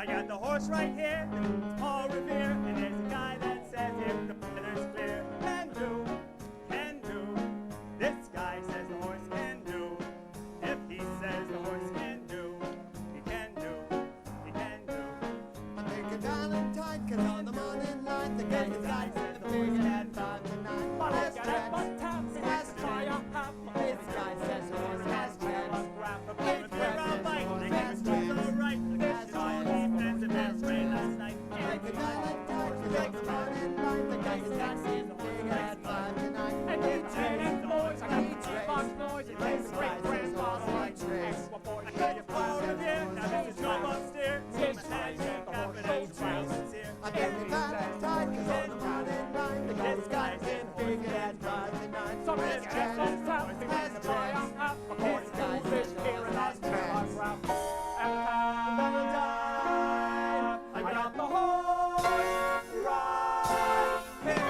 I got the horse right here, Paul Revere, and there's a guy that says if the weather's clear, can do. This guy says the horse can do. If he says the horse can do, he can do. Make a Valentine, 'cause on the morning line, the guy decides that the horse had 5 to 9. But Has I got it, but tracks, taps, it has to try a half. this guy says the horse has tracks. Make a Valentine, 'cause on the morning line, the guy decides that the horse had 5 to 9. And he trains boys, I got the box boys, and This his guy great says the horse grandfather. had tracks. I tell you, Paul Revere, now this is no upstairs. This guy says the horse has tracks. I gave me Valentine, 'cause on the morning line, the guy decides that the horse had 5 to 9. Some This is guy just says on the top, horse they has want to try tracks. a half. This guy says the horse has tracks. Valentine, I got the horse right here.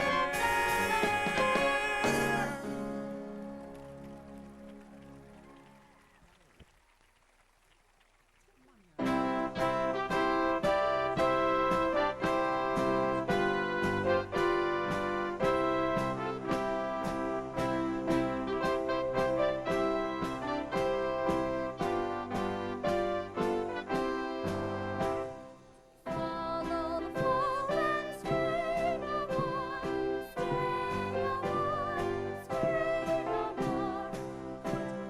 Follow the fall and stray no more, stray no more, stray no more.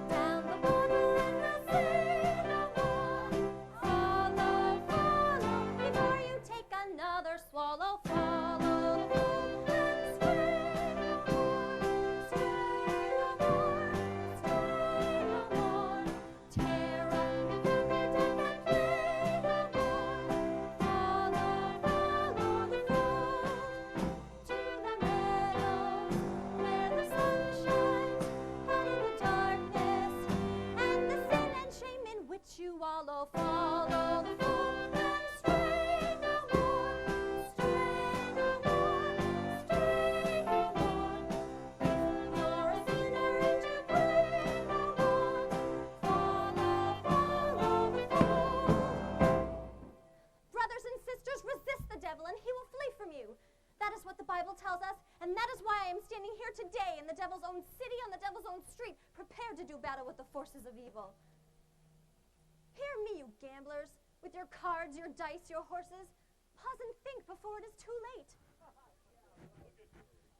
Down the border and we'll say no more. Follow before you take another swallow. Follow the fall and stray no more, stray no more, stray no more. Tear up before they deck and play no more. Follow the fold to the meadow where the sun shines out in the darkness and the sin and shame in which you wallow. Follow the fold and stray no more, stray no more, stray no more. You're a sinner and you pray no more. Follow the fold. Brothers and sisters, resist the devil and he will flee from you. That is what the Bible tells us, and that is why I am standing here today in the devil's own city, on the devil's own street, prepared to do battle with the forces of evil. Hear me, you gamblers, with your cards, your dice, your horses. Pause and think before it is too late.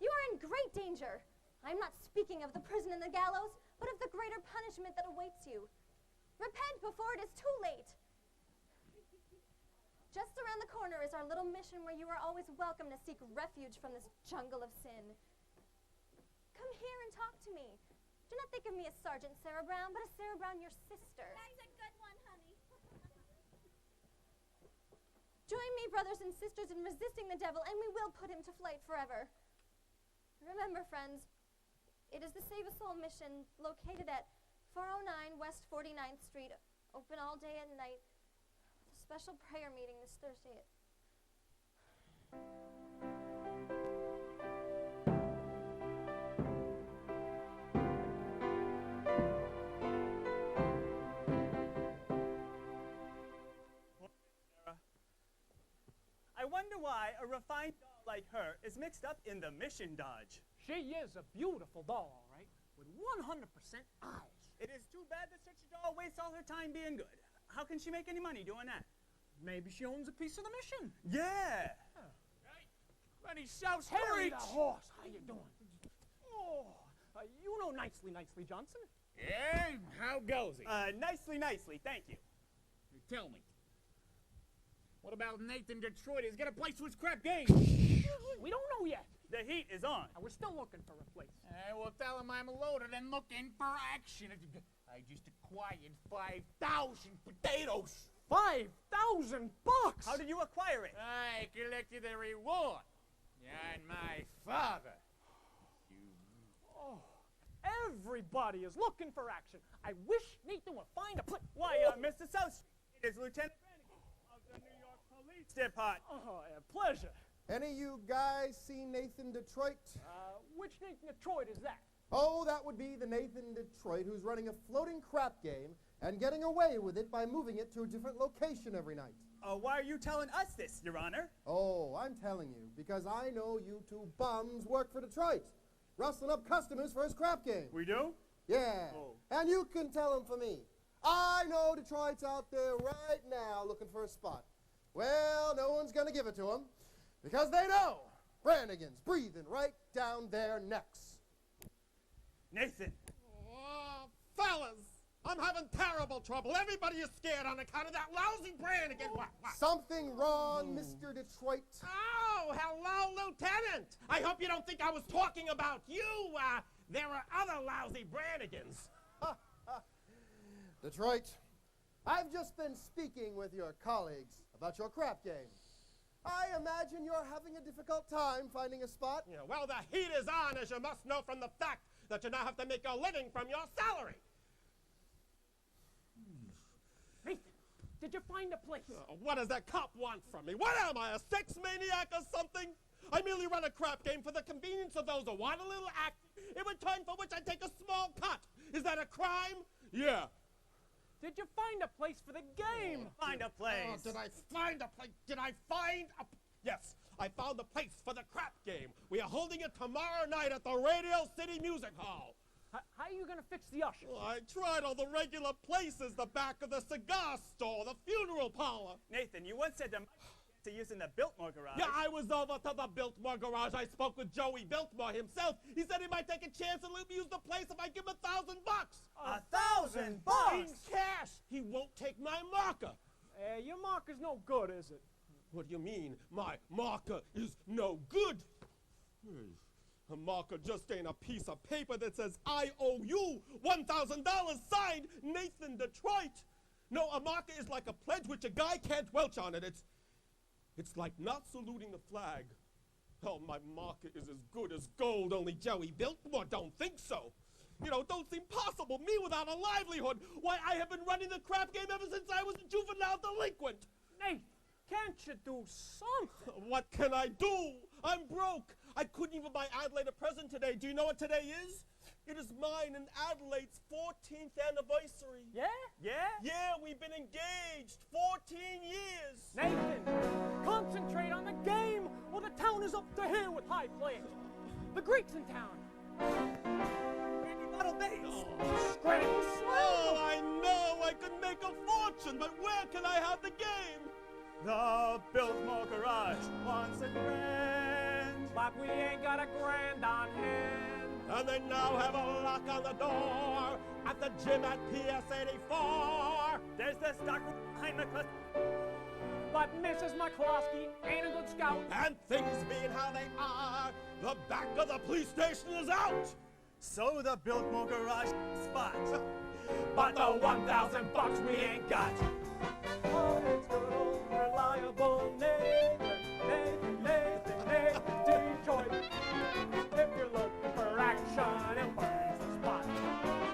You are in great danger. I am not speaking of the prison and the gallows, but of the greater punishment that awaits you. Repent before it is too late. Just around the corner is our little mission where you are always welcome to seek refuge from this jungle of sin. Come here and talk to me. Do not think of me as Sergeant Sarah Brown, but as Sarah Brown, your sister. That's a good one, honey. Join me, brothers and sisters, in resisting the devil, and we will put him to flight forever. Remember, friends, it is the Save a Soul mission located at 409 West 49th Street, open all day and night. Special prayer meeting this Thursday at I wonder why a refined doll like her is mixed up in the mission dodge. She is a beautiful doll, all right, with 100% eyes. It is too bad that such a doll wastes all her time being good. How can she make any money doing that? Maybe she owns a piece of the mission. Yeah. Benny South Harry Street. the horse, how you doing? Oh, you know Nicely Johnson. Yeah, how goes he? Nicely, thank you. Tell me. What about Nathan Detroit? He's got a place to his crap game. We don't know yet. The heat is on. We're still looking for a place. Well, tell him I'm loaded and looking for action. I just acquired 5,000 potatoes. 5,000 bucks! How did you acquire it? I collected a reward. And my father. Oh, everybody is looking for action. I wish Nathan would find a place. Why, Mr. South Street, it is Lieutenant Brannigan of the New York Police Department. Oh, a pleasure. Any of you guys seen Nathan Detroit? Which Nathan Detroit is that? Oh, that would be the Nathan Detroit who's running a floating crap game and getting away with it by moving it to a different location every night. Why are you telling us this, Your Honor? Oh, I'm telling you, because I know you two bums work for Detroit, rustling up customers for his crap game. We do? Yeah, Oh. and you can tell them for me. I know Detroit's out there right now looking for a spot. Well, no one's going to give it to them, because they know Brannigan's breathing right down their necks. Nathan. Oh, fellas, I'm having terrible trouble. Everybody is scared on account of that lousy Brannigan. What? Something wrong, Mr. Detroit? Oh, hello, Lieutenant. I hope you don't think I was talking about you. There are other lousy Brannigans. Detroit, I've just been speaking with your colleagues about your crap game. I imagine you're having a difficult time finding a spot. Yeah, well, the heat is on, as you must know from the fact that you now have to make a living from your salary. Nathan, did you find a place? What does that cop want from me? What am I, a sex maniac or something? I merely run a crap game for the convenience of those who want a little action, in return for which I take a small cut. Is that a crime? Yeah. Did you find a place for the game? Find a place. Oh, did I find a place? Yes, I found a place for the crap game. We are holding it tomorrow night at the Radio City Music Hall. How are you going to fix the ushers? Well, I tried all the regular places, the back of the cigar store, the funeral parlor. Nathan, you once said to using the Biltmore garage. Yeah, I was over to the Biltmore garage. I spoke with Joey Biltmore himself. He said he might take a chance and let me use the place if I give him $1,000. $1,000 In cash. He won't take my marker. Your marker's no good, is it? What do you mean, my marker is no good? A marker just ain't a piece of paper that says, I owe you $1,000 signed Nathan Detroit. No, a marker is like a pledge which a guy can't welch on it. It's like not saluting the flag. Oh, my marker is as good as gold, only Joey Biltmore don't think so. You know, it don't seem possible, me without a livelihood. Why, I have been running the crap game ever since I was a juvenile delinquent. Nathan, can't you do something? What can I do? I'm broke. I couldn't even buy Adelaide a present today. Do you know what today is? It is mine and Adelaide's 14th anniversary. Yeah? Yeah? Yeah, we've been engaged 14 years. Nathan, concentrate on the game, or the town is up to here with high players. The Greeks in town. Randy Bottle Bates. Scram Oh, I know I could make a fortune, but where can I have the game? The Biltmore garage wants a grand. But we ain't got a grand on hand. And they now have a lock on the door at the gym at PS 84. There's the stock behind McCluskey. But Mrs. McCloskey ain't a good scout. And things being how they are, the back of the police station is out. So the Biltmore garage spot. But the $1,000 we ain't got. Oh, it's good old reliable Nathan, Detroit. If you're looking for action, it burns the spot.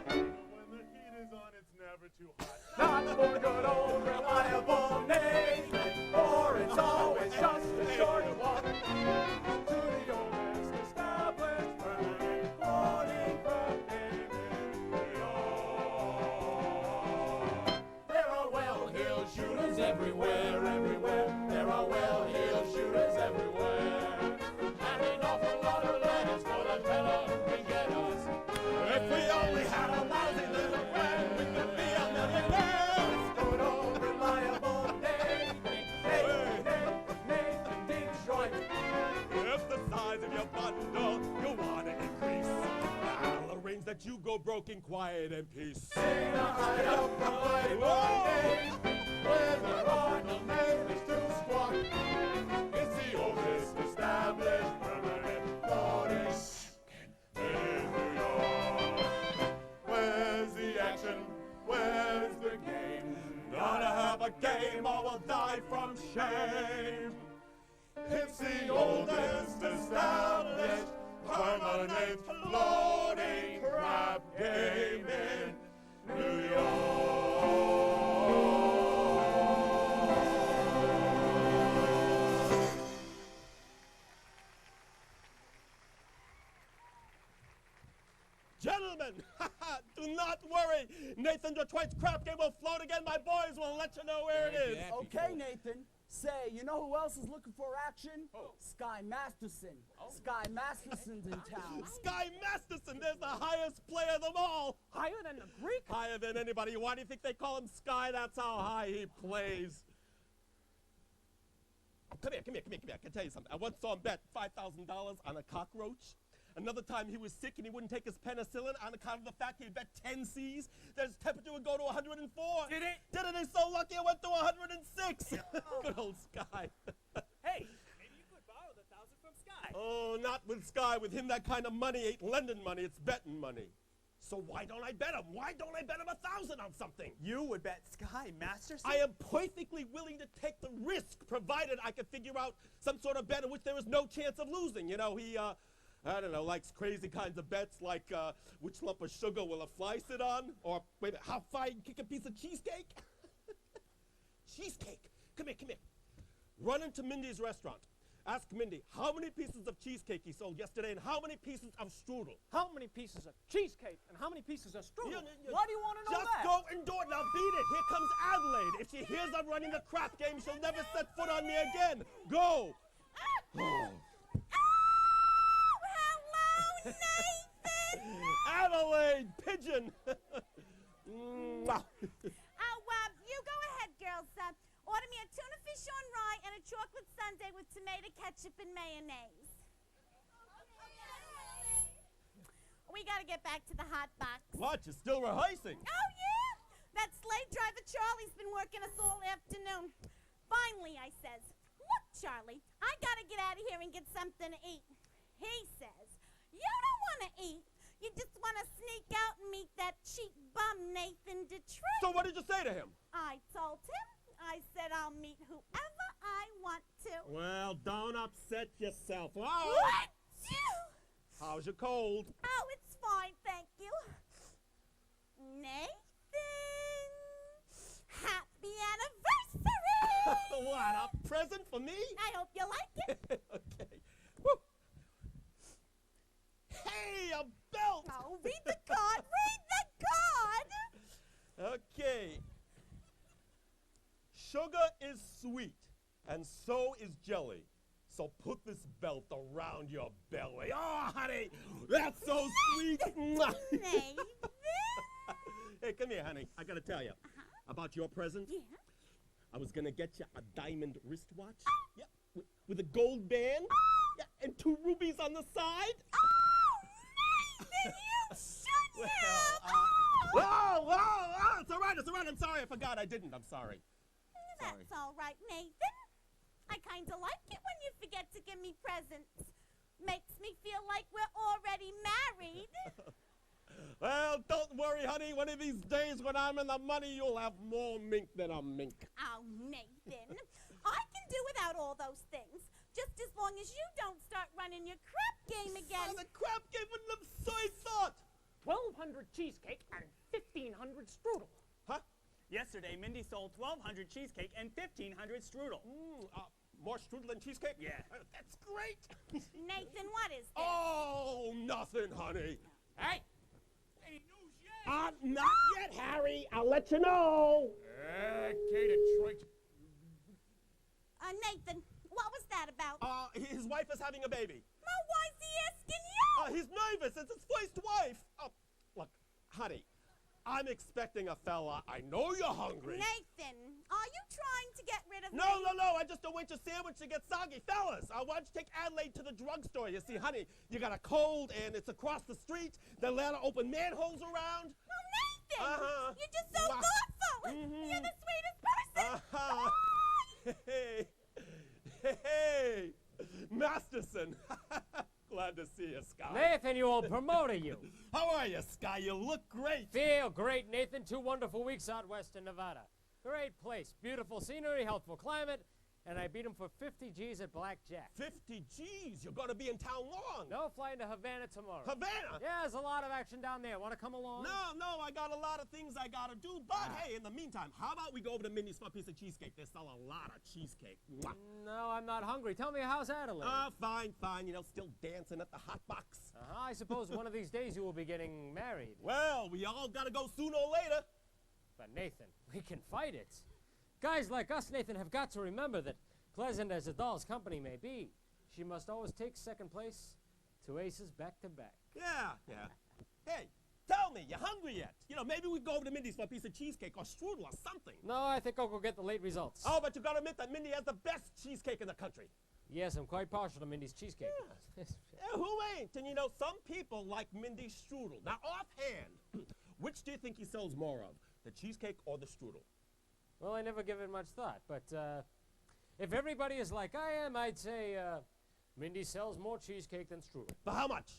When the heat is on, it's never too hot. Not for good old reliable Nathan, for it's always just a short walk to the oldest established permanent boarding from New York. There are well-heeled shooters everywhere, everywhere. There are well-heeled shooters everywhere. And an awful lot of letters for the fellow who can get us. If we only had a lousy little friend, we could be a millionaire. Good old reliable Nathan Detroit. If the size of your bundle you want to increase, I'll arrange that you go broke in quiet and peace. In a hideout reliable Nathan, where there are no neighbors to squawk. It's the oldest established permanent boarding in New York. Where's the action? Where's the game? Gotta have a game or we'll die from shame. It's the oldest established permanent floating crap game in New York. Gentlemen, gentlemen, do not worry. Nathan Detroit's crap game will float again. My boys will let you know where it is. Okay, Nathan. Say, you know who else is looking for action? Sky Masterson. Sky Masterson's in town. Sky Masterson, there's the highest player of them all. Higher than the Greek? Higher than anybody. Why do you think they call him Sky? That's how high he plays. Come here. I can tell you something. I once saw him bet $5,000 on a cockroach. Another time he was sick and he wouldn't take his penicillin on account of the fact he bet 10 C's. That his temperature would go to 104. Did it? Did it? He's so lucky it went to 106. Good old Sky. Hey, maybe you could borrow the 1,000 from Sky. Oh, not with Sky. With him, that kind of money ain't lending money. It's betting money. So why don't I bet him? Why don't I bet him 1,000 on something? You would bet Sky Masterson? I am perfectly willing to take the risk, provided I can figure out some sort of bet in which there is no chance of losing. You know, he, I don't know, likes crazy kinds of bets, like which lump of sugar will a fly sit on? Or, wait a minute, how far you can kick a piece of cheesecake? Cheesecake! Come here. Run into Mindy's restaurant. Ask Mindy how many pieces of cheesecake he sold yesterday and how many pieces of strudel. How many pieces of cheesecake and how many pieces of strudel? Why do you want to know Just that? go and do it. Now beat it. Here comes Adelaide. If she hears I'm running the crap game, she'll never set foot on me again. Go. Hello, Nathan! Adelaide, pigeon. Mwah. You go ahead, girls. Order me a tuna fish on rye and a chocolate sundae with tomato ketchup and mayonnaise. We gotta get back to the hot box. What? You're still rehearsing? Oh, yeah? That slave driver Charlie's been working us all afternoon. Finally, I says, look, Charlie, I gotta get out of here and get something to eat. He says, you don't want to eat. You just want to sneak out and meet that cheap bum Nathan Detroit. So what did you say to him? I told him, I said I'll meet whoever I want to. Well, don't upset yourself. Oh. What? How's your cold? Oh, it's fine, thank you. Nathan, happy anniversary! What, a present for me? I hope you like it. Okay. Woo. Hey, a belt! Oh, read the card, read the card! Okay. Sugar is sweet, and so is jelly. So put this belt around your belly. Oh, honey, that's so sweet. Mwah. Nathan? Hey, come here, honey. I gotta tell you about your present. Yeah? I was gonna get you a diamond wristwatch. Yeah, with a gold band. Yeah, and 2 rubies on the side. Oh, Nathan, you shouldn't have! Whoa, it's all right, I'm sorry, I forgot I didn't, I'm sorry. That's all right, Nathan. I kind of like it when you forget to give me presents. Makes me feel like we're already married. Well, don't worry, honey. One of these days when I'm in the money, you'll have more mink than a mink. Oh, Nathan, I can do without all those things, just as long as you don't start running your crap game again. Oh, the crap game wouldn't have soy thought. 1,200 cheesecake and 1,500 strudel. Huh? Yesterday, Mindy sold 1,200 cheesecake and 1,500 strudel. More strudel than cheesecake? Yeah. That's great. Nathan, what is this? Oh, nothing, honey. Hey! Any news yet? Not yet, Harry. I'll let you know. Okay, Detroit. Nathan, what was that about? His wife is having a baby. Well, why is he asking you? He's nervous. It's his first wife. Oh, look, honey, I'm expecting a fella. I know you're hungry. Nathan, are you trying to get rid of me? No. I just don't want your sandwich to get soggy. Fellas, why don't you take Adelaide to the drugstore? You see, honey, you got a cold and it's across the street. They're allowed to open manholes around. Well, Nathan, Uh-huh. you're just so Wow. thoughtful. Mhm. You're the sweetest person. Uh-huh. Hey, Masterson. Glad to see you, Sky. Nathan, you old promoter, you. How are you, Sky? You look great. Feel great, Nathan. 2 wonderful weeks out west in Nevada. Great place. Beautiful scenery, healthful climate, and I beat him for 50 G's at blackjack. 50 G's? You're going to be in town long. No, flying to Havana tomorrow. Havana? Yeah, there's a lot of action down there. Want to come along? No, I got a lot of things I got to do. But, hey, in the meantime, how about we go over to Mindy's for a piece of cheesecake? They sell a lot of cheesecake. Mwah. No, I'm not hungry. Tell me, how's Adelaide? Fine. You know, still dancing at the hot box. I suppose one of these days you will be getting married. Well, we all got to go sooner or later. But, Nathan, we can fight it. Guys like us, Nathan, have got to remember that pleasant as a doll's company may be, she must always take second place to aces back to back. Yeah. Hey, tell me, you hungry yet? You know, maybe we go over to Mindy's for a piece of cheesecake or strudel or something. No, I think I'll go get the late results. Oh, but you got to admit that Mindy has the best cheesecake in the country. Yes, I'm quite partial to Mindy's cheesecake. Yeah, who ain't? And you know, some people like Mindy's strudel. Now, offhand, which do you think he sells more of, the cheesecake or the strudel? Well, I never give it much thought, but if everybody is like I am, I'd say Mindy sells more cheesecake than strudel. For how much?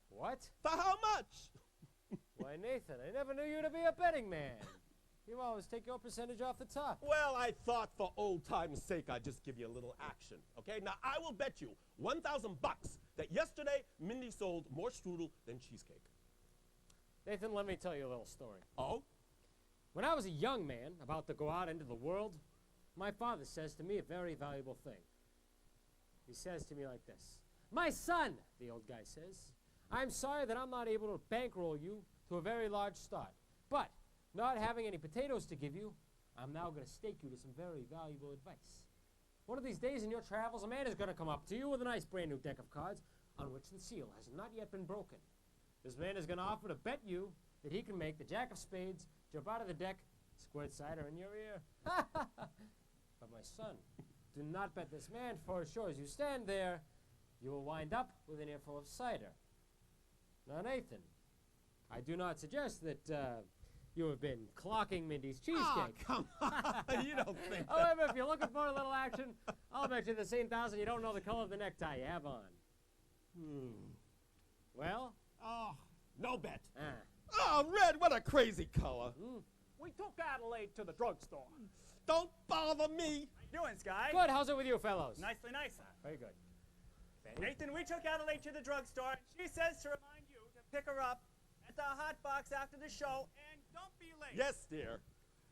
What? For how much? Why, Nathan, I never knew you to be a betting man. You always take your percentage off the top. Well, I thought for old time's sake I'd just give you a little action, okay? Now, I will bet you $1,000 that yesterday Mindy sold more strudel than cheesecake. Nathan, let me tell you a little story. Oh? When I was a young man, about to go out into the world, my father says to me a very valuable thing. He says to me like this, "My son," the old guy says, "I'm sorry that I'm not able to bankroll you to a very large start. But, not having any potatoes to give you, I'm now going to stake you to some very valuable advice. One of these days in your travels, a man is going to come up to you with a nice brand new deck of cards on which the seal has not yet been broken. This man is going to offer to bet you that he can make the jack of spades jump out of the deck, squirt cider in your ear. But my son, do not bet this man, for as sure as you stand there, you will wind up with an earful of cider." Now, Nathan, I do not suggest that you have been clocking Mindy's cheesecake. Oh, come on. You don't think that. However, if you're looking for a little action, I'll bet you the same $1,000 you don't know the color of the necktie you have on. Well? Oh, no bet. Ah. Oh, red, what a crazy color. We took Adelaide to the drugstore. Don't bother me. How you doing, Sky? Good, how's it with you fellows? Nicely nice. Very good. Nathan, we took Adelaide to the drugstore, and she says to remind you to pick her up at the hot box after the show, and don't be late. Yes, dear.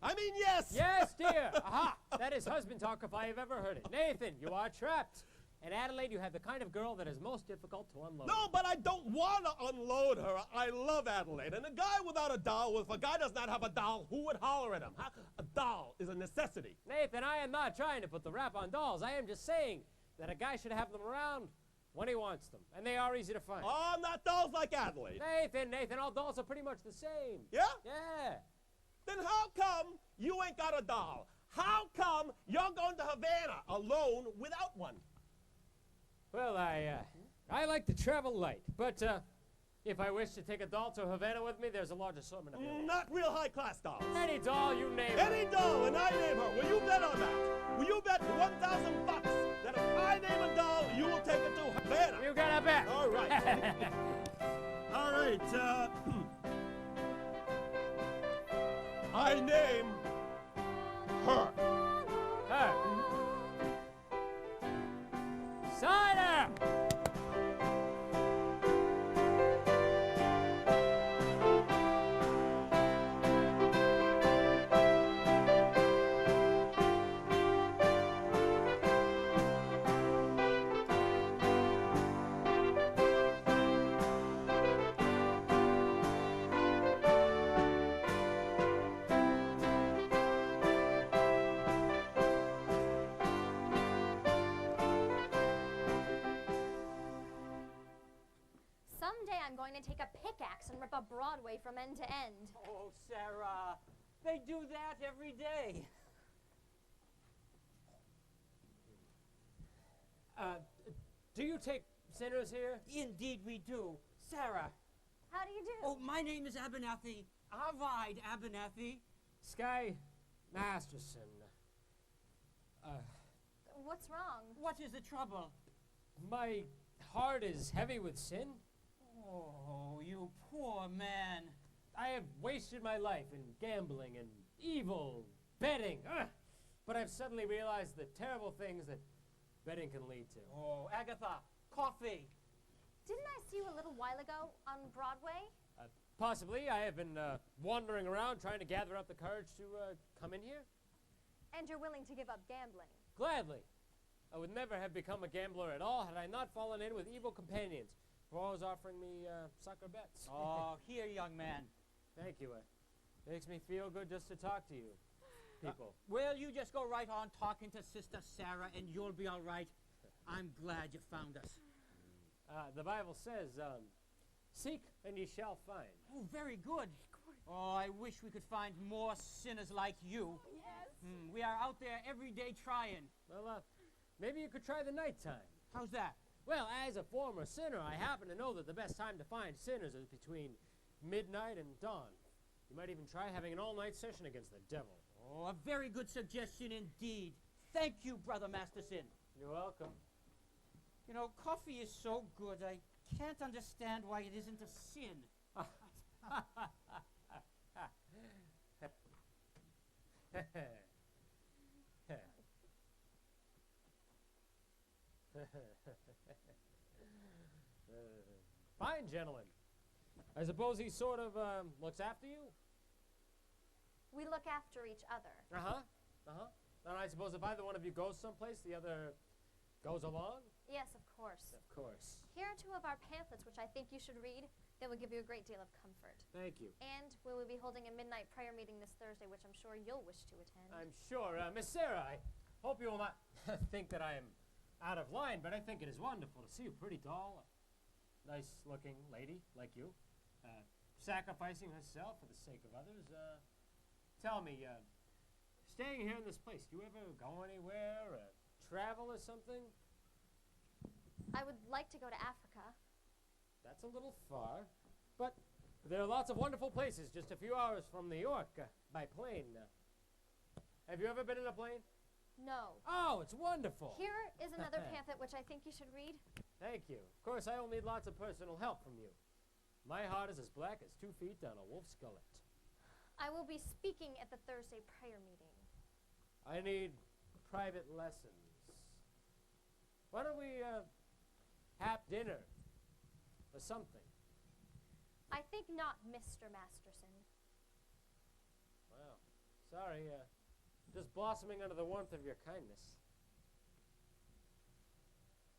I mean, yes. Yes, dear. Aha! That is husband talk if I have ever heard it. Nathan, you are trapped. At Adelaide, you have the kind of girl that is most difficult to unload. No, but I don't want to unload her. I love Adelaide. And a guy without a doll, if a guy does not have a doll, who would holler at him? Huh? A doll is a necessity. Nathan, I am not trying to put the rap on dolls. I am just saying that a guy should have them around when he wants them. And they are easy to find. Oh, not dolls like Adelaide. Nathan, all dolls are pretty much the same. Yeah? Yeah. Then how come you ain't got a doll? How come you're going to Havana alone without one? Well, I like to travel light, but if I wish to take a doll to Havana with me, there's a large assortment available. Not real high-class dolls. Any doll, you name it. Any doll, and I name her. Will you bet on that? Will you bet $1,000 that if I name a doll, you will take it to Havana? You got a bet. All right. All right. I name her. Her. Cider! Someday I'm going to take a pickaxe and rip up Broadway from end to end. Oh, Sarah, they do that every day. Do you take sinners here? Indeed we do. Sarah. How do you do? Oh, my name is Abernathy. I ride Abernathy. Sky Masterson. What's wrong? What is the trouble? My heart is heavy with sin. Oh, you poor man. I have wasted my life in gambling and evil betting. but I've suddenly realized the terrible things that betting can lead to. Oh, Agatha, coffee. Didn't I see you a little while ago on Broadway? Possibly. I have been wandering around trying to gather up the courage to come in here. And you're willing to give up gambling? Gladly. I would never have become a gambler at all had I not fallen in with evil companions who are always offering me sucker bets. Oh, here, young man. Thank you. Makes me feel good just to talk to you people. Well, you just go right on talking to Sister Sarah, and you'll be all right. I'm glad you found us. The Bible says, seek and ye shall find. Oh, very good. Oh, I wish we could find more sinners like you. Yes. We are out there every day trying. Well, maybe you could try the nighttime. How's that? Well, as a former sinner, I happen to know that the best time to find sinners is between midnight and dawn. You might even try having an all-night session against the devil. Oh, a very good suggestion indeed. Thank you, Brother Masterson. You're welcome. You know, coffee is so good, I can't understand why it isn't a sin. Fine, gentlemen. I suppose he sort of looks after you? We look after each other. And I suppose if either one of you goes someplace, the other goes along? Yes, of course. Of course. Here are 2 of our pamphlets, which I think you should read. They will give you a great deal of comfort. Thank you. And we will be holding a midnight prayer meeting this Thursday, which I'm sure you'll wish to attend. I'm sure. Miss Sarah, I hope you will not think that I am out of line, but I think it is wonderful to see a pretty tall, nice-looking lady like you, sacrificing herself for the sake of others. Tell me, staying here in this place, do you ever go anywhere, travel or something? I would like to go to Africa. That's a little far, but there are lots of wonderful places just a few hours from New York by plane. Have you ever been in a plane? No. Oh, it's wonderful. Here is another pamphlet, which I think you should read. Thank you. Of course, I will need lots of personal help from you. My heart is as black as 2 feet down a wolf's gullet. I will be speaking at the Thursday prayer meeting. I need private lessons. Why don't we have dinner or something? I think not, Mr. Masterson. Wow. Sorry, just blossoming under the warmth of your kindness.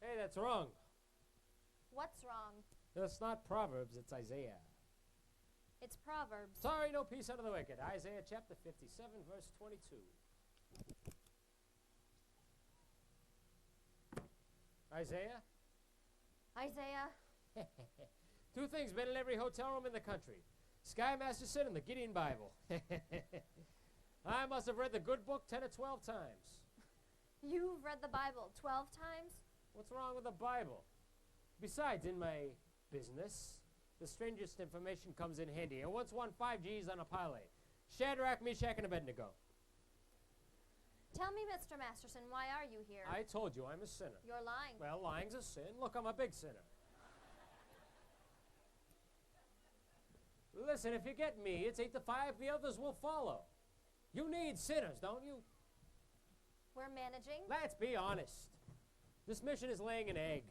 Hey, that's wrong. What's wrong? That's not Proverbs, it's Isaiah. It's Proverbs. Sorry, no peace out of the wicked. Isaiah chapter 57, verse 22. Isaiah? Isaiah? 2 things been in every hotel room in the country. Sky Masterson and the Gideon Bible. I must have read the good book 10 or 12 times. You've read the Bible 12 times? What's wrong with the Bible? Besides, in my business, the strangest information comes in handy. I once won 5 G's on a parlay. Shadrach, Meshach, and Abednego. Tell me, Mr. Masterson, why are you here? I told you I'm a sinner. You're lying. Well, lying's a sin. Look, I'm a big sinner. Listen, if you get me, it's 8 to 5. The others will follow. You need sinners, don't you? We're managing. Let's be honest. This mission is laying an egg.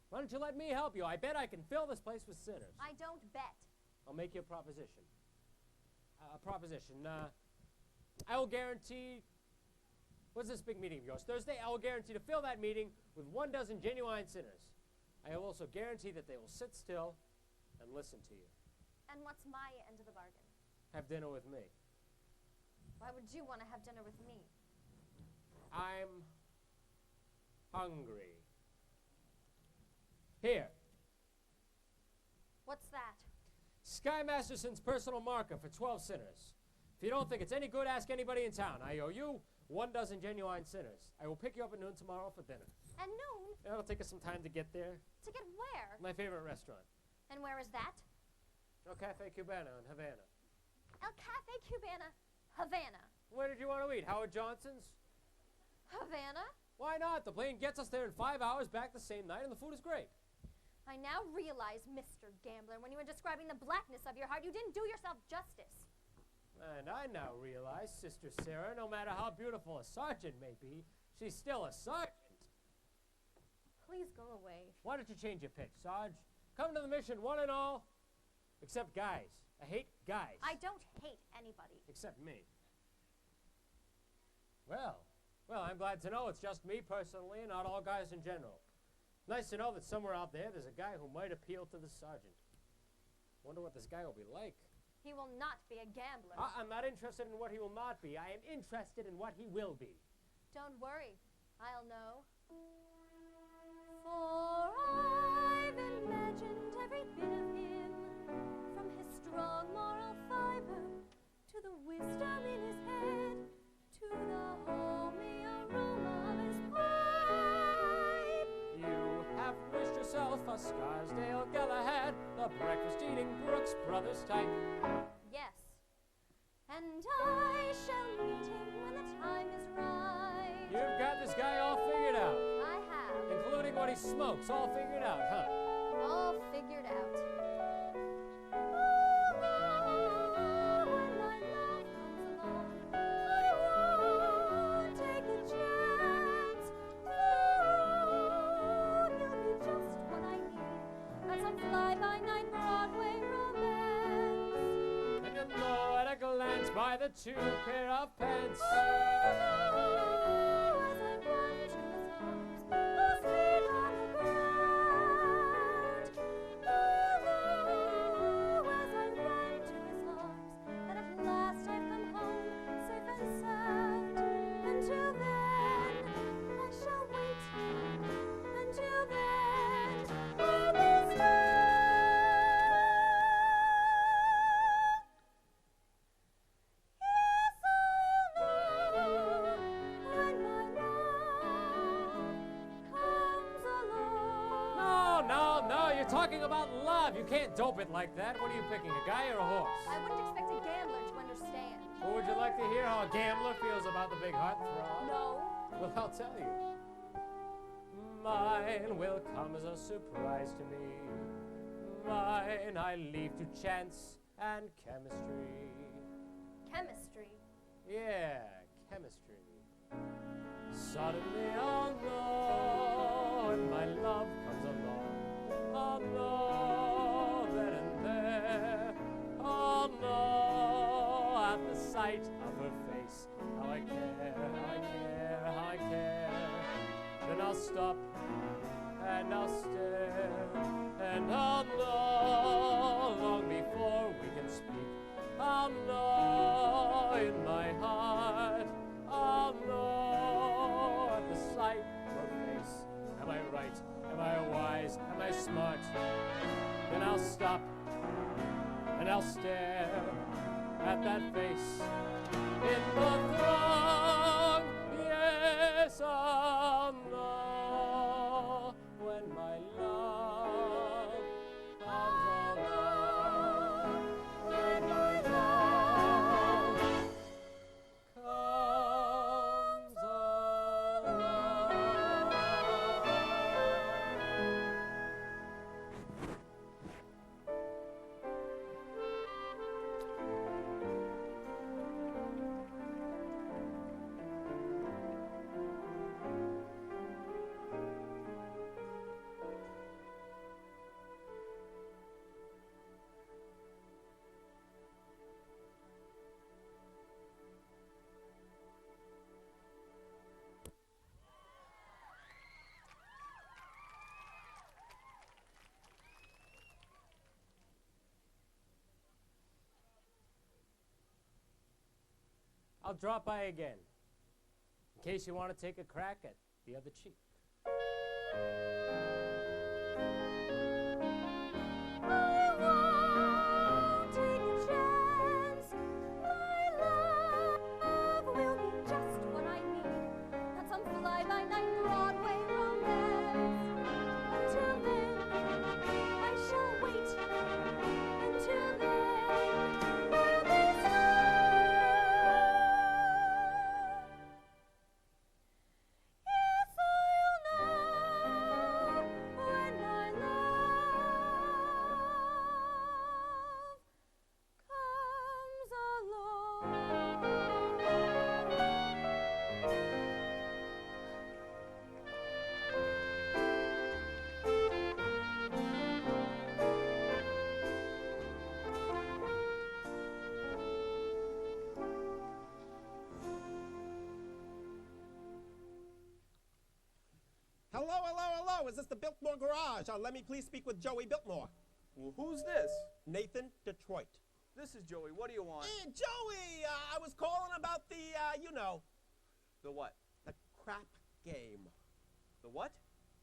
Why don't you let me help you? I bet I can fill this place with sinners. I don't bet. I'll make you a proposition. I will guarantee... What's this big meeting of yours? Thursday, I will guarantee to fill that meeting with 12 genuine sinners. I will also guarantee that they will sit still and listen to you. And what's my end of the bargain? Have dinner with me. Why would you want to have dinner with me? I'm hungry. Here. What's that? Sky Masterson's personal marker for 12 sinners. If you don't think it's any good, ask anybody in town. I owe you 12 genuine sinners. I will pick you up at noon tomorrow for dinner. At noon? It'll take us some time to get there. To get where? My favorite restaurant. And where is that? El Cafe Cubano in Havana. El Cafe Cubana, Havana. Where did you want to eat? Howard Johnson's? Havana? Why not? The plane gets us there in 5 hours, back the same night, and the food is great. I now realize, Mr. Gambler, when you were describing the blackness of your heart, you didn't do yourself justice. And I now realize, Sister Sarah, no matter how beautiful a sergeant may be, she's still a sergeant. Please go away. Why don't you change your pitch, Sarge? Come to the mission, one and all. Except guys. I hate guys. I don't hate anybody. Except me. Well, I'm glad to know it's just me personally and not all guys in general. Nice to know that somewhere out there there's a guy who might appeal to the sergeant. Wonder what this guy will be like. He will not be a gambler. I'm not interested in what he will not be. I am interested in what he will be. Don't worry. I'll know. For I've imagined every bit of him, from his strong moral fiber to the wisdom in his head, to the homey aroma of his pipe. You have wished yourself a Scarsdale Galahad, the breakfast-eating Brooks Brothers type. Yes. And I shall meet him when the time is right. You've got this guy all figured out. I have. Including what he smokes, all figured out, huh? All figured out. When my love comes along, I won't take a chance. He'll be just what I need. That's some fly-by-night Broadway romance. And you'll know at a glance by the two pair of pants. Talking about love. You can't dope it like that. What are you picking, a guy or a horse? I wouldn't expect a gambler to understand. Well, would you like to hear how a gambler feels about the big heartthrob? No. Well, I'll tell you. Mine will come as a surprise to me. Mine I leave to chance and chemistry. Chemistry? Yeah, chemistry. Suddenly I'll know when my love comes along. I'll know then and there. I'll know at the sight of her face how I care, how I care, how I care. Then I'll stop and I'll stare, and I'll know long before we can speak. I'll know in my heart. I'll know at the sight of her face. Am I right? Am I wise? Am I smart? Then I'll stop and I'll stare at that face in the throng. Yes, I'll know when my love comes along. When my love comes along. I'll drop by again, in case you want to take a crack at the other cheek. I won't take a chance. My love will be just what I need. Not some fly-by-night Broadway romance. Until then, I shall wait. Until then, I'll be slow. Yes, I'll know when my love Hello. Is this the Biltmore Garage? Let me please speak with Joey Biltmore. Well, who's this? Nathan, Detroit. This is Joey. What do you want? Hey, Joey, I was calling about the, The what? the crap game. The what?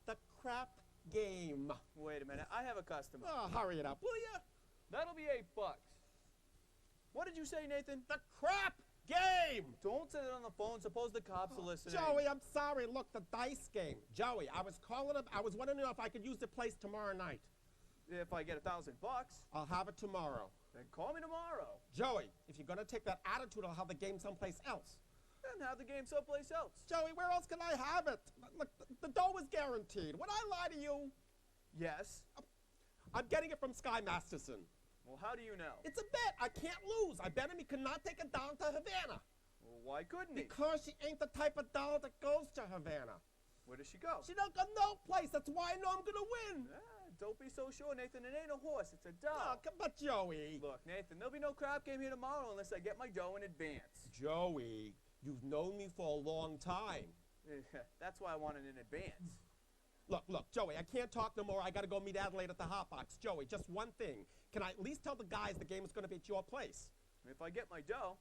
The crap game. Wait a minute. I have a customer. Oh, hurry it up, will ya? That'll be $8. What did you say, Nathan? The crap game! Don't say that on the phone. Suppose the cops are listening. Joey, I'm sorry. Look, the dice game. Joey, I was wondering if I could use the place tomorrow night. If I get $1,000, I'll have it tomorrow. then call me tomorrow. Joey, if you're going to take that attitude, I'll have the game someplace else. Then have the game someplace else. Joey, where else can I have it? Look, the dough is guaranteed. Would I lie to you? Yes. I'm getting it from Sky Masterson. Well, how do you know? It's a bet. I can't lose. I bet him he cannot take it down to Havana. Well, why couldn't he? Because she ain't the type of doll that goes to Havana. Where does she go? She don't go no place. That's why I know I'm going to win. Don't be so sure, Nathan. It ain't a horse. It's a Oh, doll. come on, Joey. Look, Nathan, there'll be no crap game here tomorrow unless I get my dough in advance. Joey, you've known me for a long time. That's why I want it in advance. Look, Joey, I can't talk no more. I got to go meet Adelaide at the Hot Box. Joey, just one thing. Can I at least tell the guys the game is going to be at your place? If I get my dough.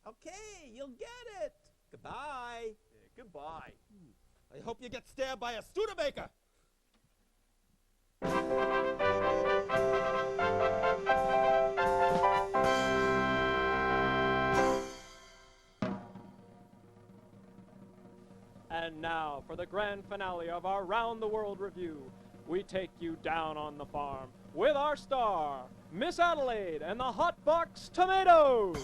Okay, you'll get it. Goodbye. Yeah, goodbye. I hope you get stabbed by a Studebaker. And now, for the grand finale of our Round the World review, we take you down on the farm with our star, Miss Adelaide and the Hot Box Tomatoes.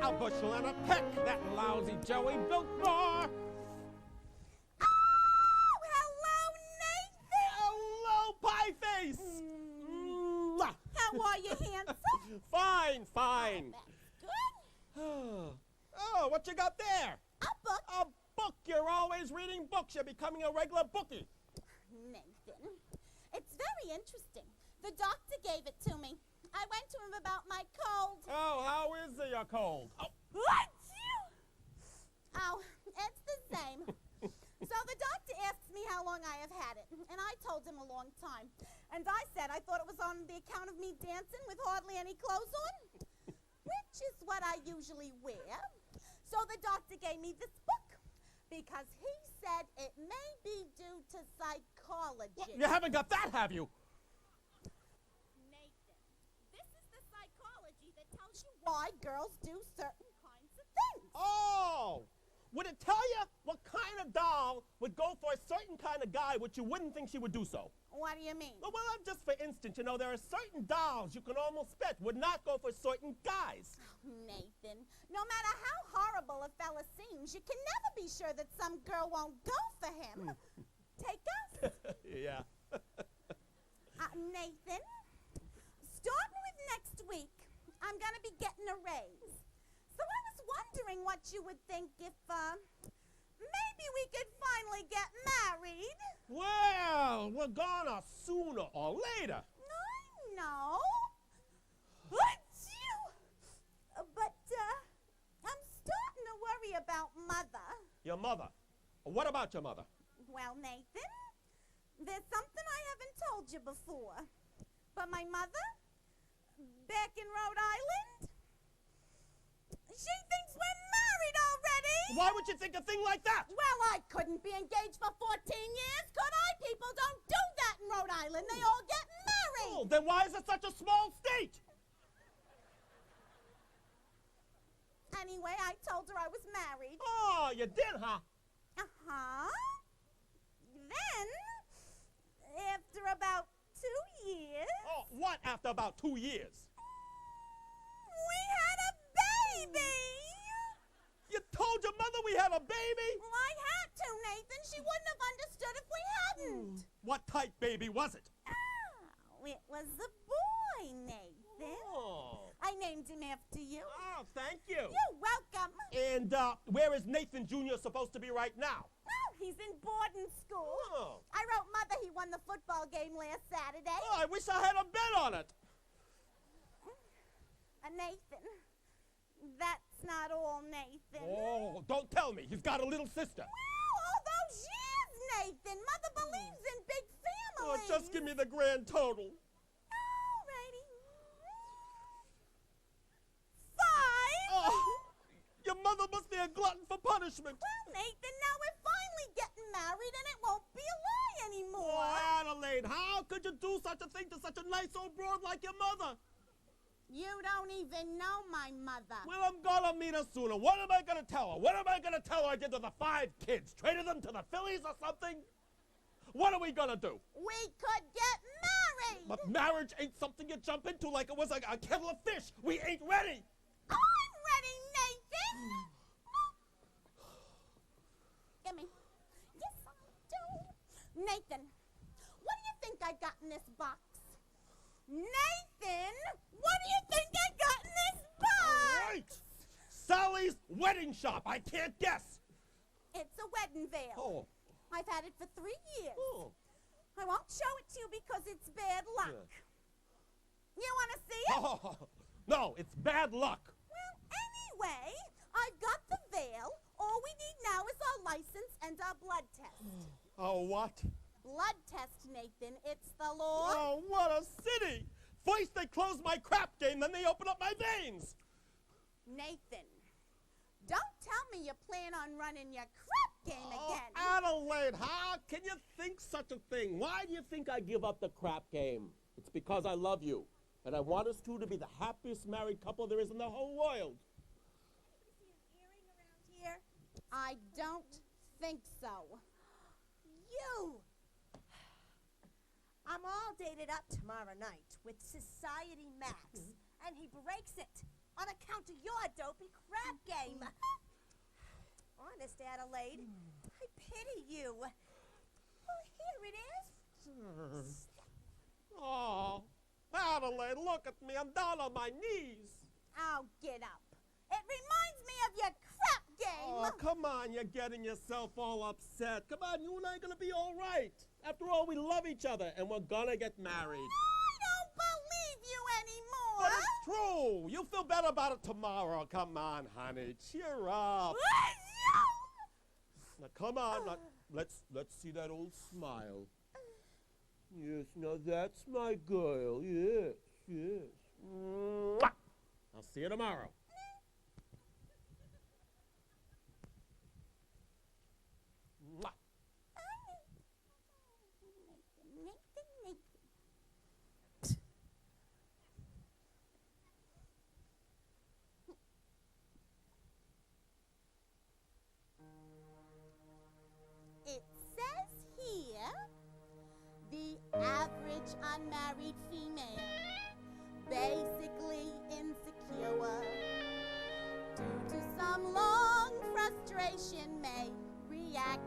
A bushel and a peck, that lousy Joey Biltmore. Oh, hello, Nathan. Hello, pie face. How are you, handsome? Fine. That's good. Oh, what you got there? A book. A book. You're always reading books. You're becoming a regular bookie. Nathan, it's very interesting. The doctor gave it to me. I went to him about my cold. Oh, how is your cold? Oh. Oh, it's the same. So the doctor asks me how long I have had it, and I told him a long time. And I said I thought it was on the account of me dancing with hardly any clothes on, which is what I usually wear. So the doctor gave me this book, Because he said it may be due to psychology. What? You haven't got that, have you? Nathan, this is the psychology that tells you why girls do certain kinds of things. Oh! Would it tell you what kind of doll would go for a certain kind of guy which you wouldn't think she would do so? What do you mean? Well, just for instance, you know, there are certain dolls you can almost bet would not go for certain guys. Nathan, no matter how horrible a fella seems, you can never be sure that some girl won't go for him. Take us. Yeah. Nathan, starting with next week, I'm going to be getting a raise. So I was wondering what you would think if, maybe we could finally get married. Well, we're gonna sooner or later. I know. Achoo! But, I'm starting to worry about Mother. Your mother. What about your mother? Well, Nathan, there's something I haven't told you before. But my mother, back in Rhode Island, she thinks we're married already. Why would you think a thing like that? Well, I couldn't be engaged for 14 years, could I? People don't do that in Rhode Island. They all get married. Oh, then why is it such a small state? Anyway, I told her I was married. Oh, you did, huh? Uh-huh. Then, after about 2 years... Oh, what after about 2 years? We had a baby! You told your mother we had a baby? Well, I had to, Nathan. She wouldn't have understood if we hadn't. What type baby was it? Oh, it was a boy, Nathan. Oh. I named him after you. Oh, thank you. You're welcome. And where is Nathan Jr. supposed to be right now? Oh, he's in boarding school. Oh. I wrote Mother he won the football game last Saturday. Oh, I wish I had a bet on it. Nathan, that's not all, Nathan. Oh, don't tell me. He's got a little sister. Well, all those years, Nathan. Mother believes in big Oh, families. just give me the grand total. Alrighty. 5. Oh, your mother must be a glutton for punishment. Well, Nathan, now we're finally getting married and it won't be a lie anymore. Oh, Adelaide, how could you do such a thing to such a nice old broad like your mother? You don't even know my mother. Well, I'm gonna meet her sooner. What am I gonna tell her? What am I gonna tell her I did to the 5 kids? Traded them to the Phillies or something? What are we gonna do? We could get married. But marriage ain't something you jump into like it was a kettle of fish. We ain't ready. I'm ready, Nathan. Gimme. Yes, I do. Nathan, what do you think I got in this box? Nathan, what do you think I got in this box? Right. Sally's wedding shop. I can't guess. It's a wedding veil. Oh. I've had it for 3 years. Oh. I won't show it to you because it's bad luck. Yeah. You want to see it? Oh, no, it's bad luck. Well, anyway, I've got the veil. All we need now is our license and our blood test. Oh, what? Blood test, Nathan. It's the law. Oh, what a city! First they close my crap game, then they open up my veins. Nathan, don't tell me you plan on running your crap game again. Adelaide, how can you think such a thing? Why do you think I give up the crap game? It's because I love you, and I want us two to be the happiest married couple there is in the whole world. See an earring around here? I don't think so. You! I'm all dated up tomorrow night with Society Max, and he breaks it on account of your dopey crap game. Honest, Adelaide, I pity you. Well, here it is. Oh, Adelaide, look at me. I'm down on my knees. Oh, get up. It reminds me of your crap game. Oh, come on, you're getting yourself all upset. Come on, you and I are going to be all right. After all, we love each other, and we're going to get married. I don't believe you anymore. But it's true. You'll feel better about it tomorrow. Come on, honey. Cheer up. Now, come on. Now, let's see that old smile. Yes, now that's my girl. Yes, yes. Mwah. I'll see you tomorrow. situation may react.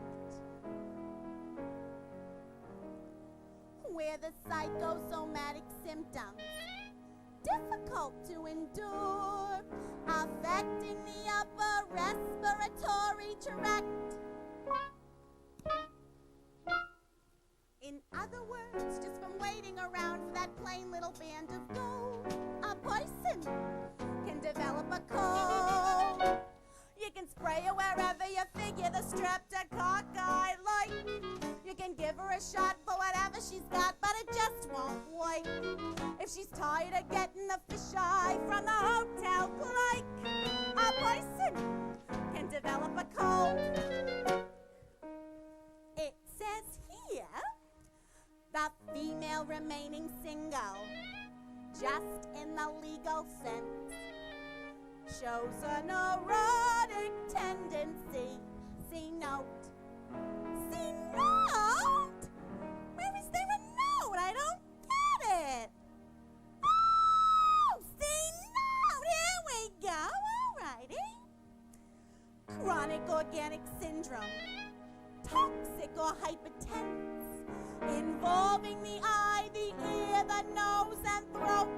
Where the psychosomatic symptoms difficult to endure, affecting the upper respiratory tract. In other words, just from waiting around for that plain little band of gold, a person can develop a cold. You can spray her wherever you figure the streptococcus I like. You can give her a shot for whatever she's got, but it just won't work. If she's tired of getting the fisheye from the hotel clerk, a person can develop a cold. It says here, the female remaining single, just in the legal sense, shows a neurotic tendency. See note. See note? Where is there a note? I don't get it. Oh, see note. Here we go. Alrighty. Chronic organic syndrome. Toxic or hypertense. Involving the eye, the ear, the nose, and throat.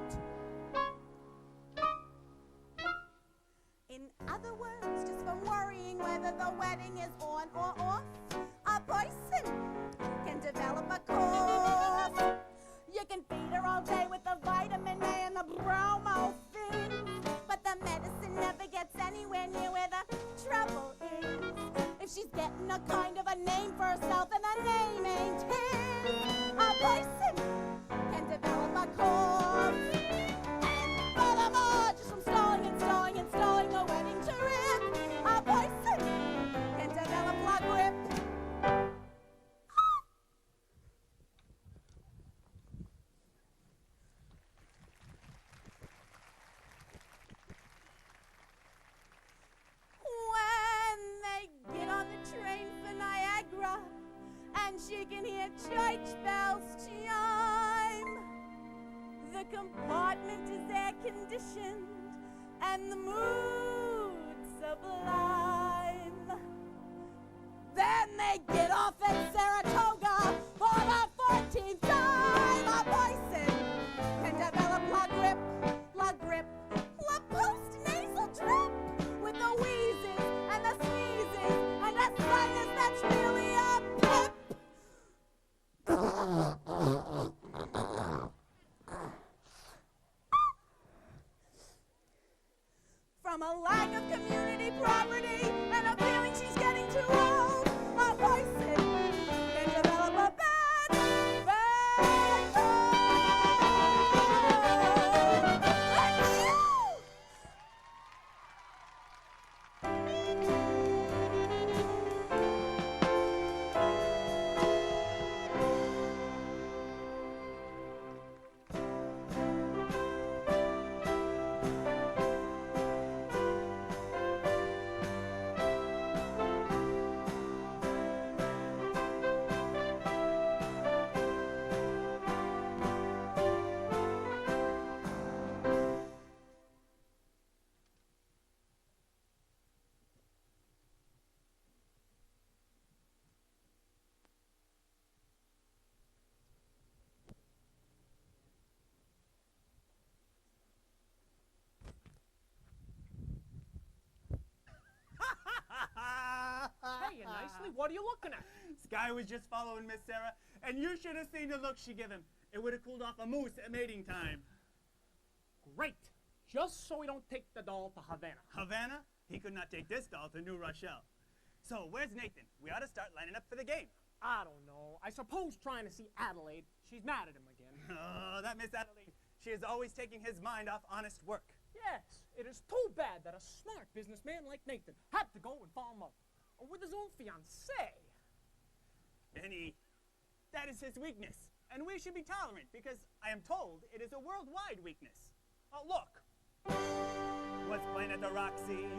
In other words, just from worrying whether the wedding is on or off, a person can develop a cough. You can feed her all day with the vitamin A and the bromo thing, but the medicine never gets anywhere near where the trouble is. If she's getting a kind of a name for herself and the name ain't his, a person can develop a cough. And furthermore, just from stalling and stalling and stalling a wedding trip, a person can develop la grip. When they get on the train for Niagara and she can hear church bells chime, the compartment is air conditioned and the mood sublime. Then they get off at Saratoga for the 14th time. A person can develop la grip, la post-nasal drip with the wheezes and the sneezes and a sinus that's really a pip. From a lack of community property and a feeling she's getting too old, a person can develop a bad cold. Achoo! Hey, nicely. What are you looking at? Sky was just following Miss Sarah, and you should have seen the look she gave him. It would have cooled off a moose at mating time. Great. Just so we don't take the doll to Havana. Havana? He could not take this doll to New Rochelle. So, where's Nathan? We ought to start lining up for the game. I don't know. I suppose trying to see Adelaide. She's mad at him again. Oh, that Miss Adelaide. She is always taking his mind off honest work. Yes, it is too bad that a smart businessman like Nathan had to go and fall in love with his own fiancée. That is his weakness. And we should be tolerant because I am told it is a worldwide weakness. Oh, look. What's playing at the Roxy?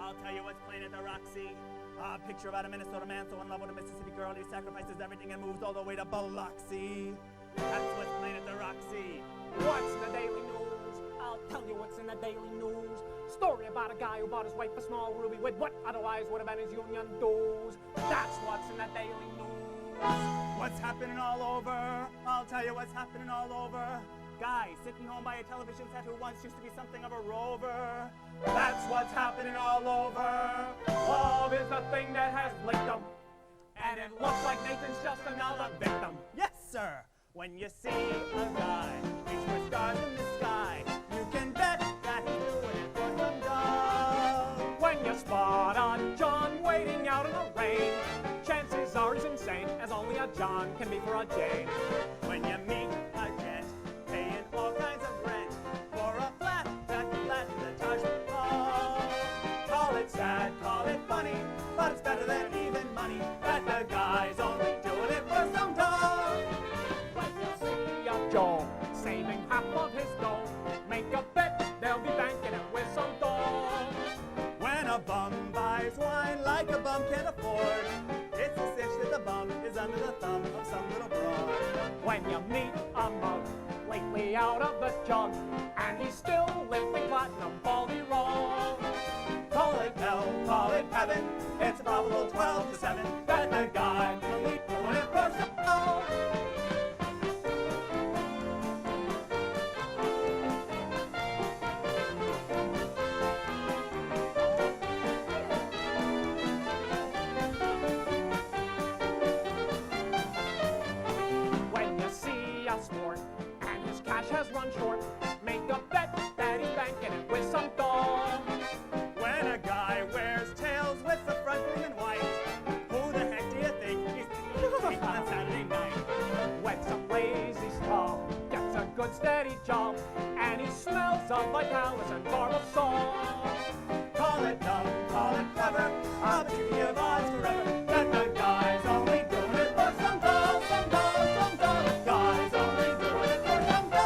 I'll tell you what's playing at the Roxy. A picture about a Minnesota man so in love with a Mississippi girl he sacrifices everything and moves all the way to Biloxi. That's what's playing at the Roxy. What's in the Daily News? I'll tell you what's in the Daily News. story about a guy who bought his wife a small ruby with what otherwise would have been his union dues. That's what's in the Daily News. What's happening all over? I'll tell you what's happening all over. Guy sitting home by a television set who once used to be something of a rover. That's what's happening all over. Love is the thing that has licked him. And it looks like Nathan's just another victim. Yes, sir. When you see a guy reach for stars in the sky, you can bet that he's doing it for some dough. When you spot a John waiting out in the rain, chances are he's insane, as only a John can be for a Jane. When you meet a gent paying all kinds of rent for a flat that can let the Taj Mahal. Call it sad, call it funny, but it's better than even money. That the guy's only doing it for some dough. When you see a Joe saving half of his dough, make a bet they'll be banking it with some dough. When a bum buys wine like a bum can't afford, it's a cinch that the bum is under the thumb of some little broad. When you meet a mug lately out of the jug, and he's still lifting platinum baldy wrong. Call it hell, call it heaven, it's probable 12 to 7 that the guy will be doing it for some dough. When you see a sport and his cash has run short, make a bet that he's banking it with some dough. When a guy wears tails with the front gleaming white, who the heck do you think he's thinking on Saturday night? When some lazy scrub gets a good steady job, and he smells of Vitalis and Barbasol. Call it dumb, call it clever, I'll bet you give odds forever that the guy's only doing it for some dough, some dough, some dough. The guy's only doing it for some dough.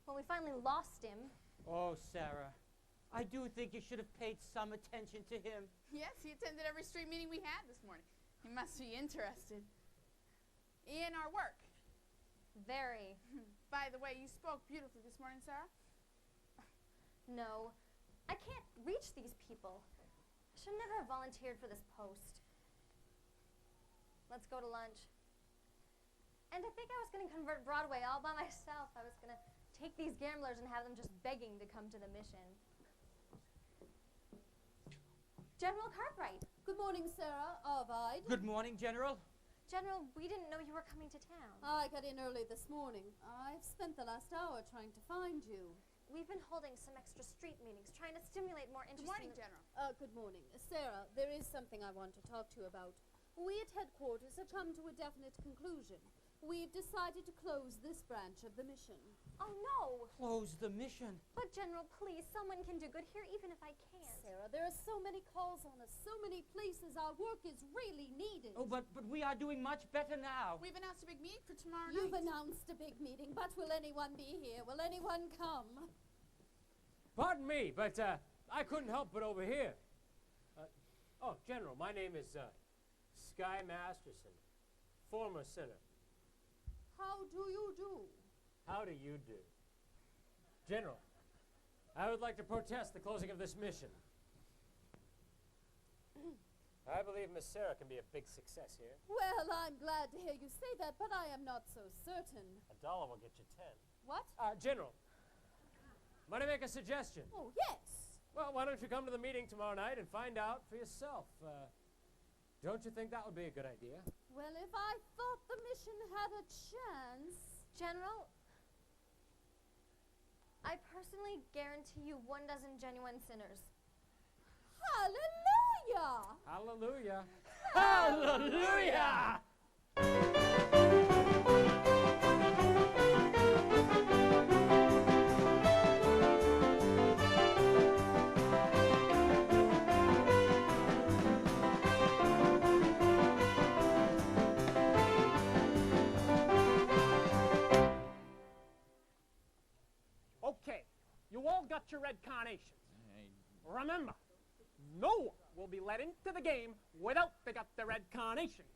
When we finally lost him, Oh, Sarah, I do think you should have paid some attention to him. Yes, he attended every street meeting we had this morning. He must be interested in our work. very. By the way, you spoke beautifully this morning, Sarah. No, I can't reach these people. I should never have volunteered for this post. Let's go to lunch. And I think I was going to convert Broadway all by myself. I was going to take these gamblers and have them just begging to come to the mission. General Cartwright. Good morning, Sarah. Arvide. Good morning, General. General, we didn't know you were coming to town. I got in early this morning. I've spent the last hour trying to find you. We've been holding some extra street meetings, trying to stimulate more interest. Good morning, in General. Good morning. Sarah, there is something I want to talk to you about. We at headquarters have come to a definite conclusion. We've decided to close this branch of the mission. Oh, no! Close the mission. But, General, please, someone can do good here, even if I can't. Sarah, there are so many calls on us, so many places. Our work is really needed. Oh, but we are doing much better now. We've announced a big meeting for tomorrow You've night. announced a big meeting, but will anyone be here? Will anyone come? Pardon me, but I couldn't help but overhear. Oh, General, my name is Sky Masterson, former sinner. How do you do? How do you do? General, I would like to protest the closing of this mission. I believe Miss Sarah can be a big success here. Well, I'm glad to hear you say that, but I am not so certain. $1 will get you 10. What? General, might I make a suggestion? Oh, yes. Well, why don't you come to the meeting tomorrow night and find out for yourself? Don't you think that would be a good idea? Well, if I thought the mission had a chance... General, I personally guarantee you 12 genuine sinners. Hallelujah! Hallelujah! Hallelujah! You all got your red carnations. Remember, no one will be let into the game without they got the red carnations.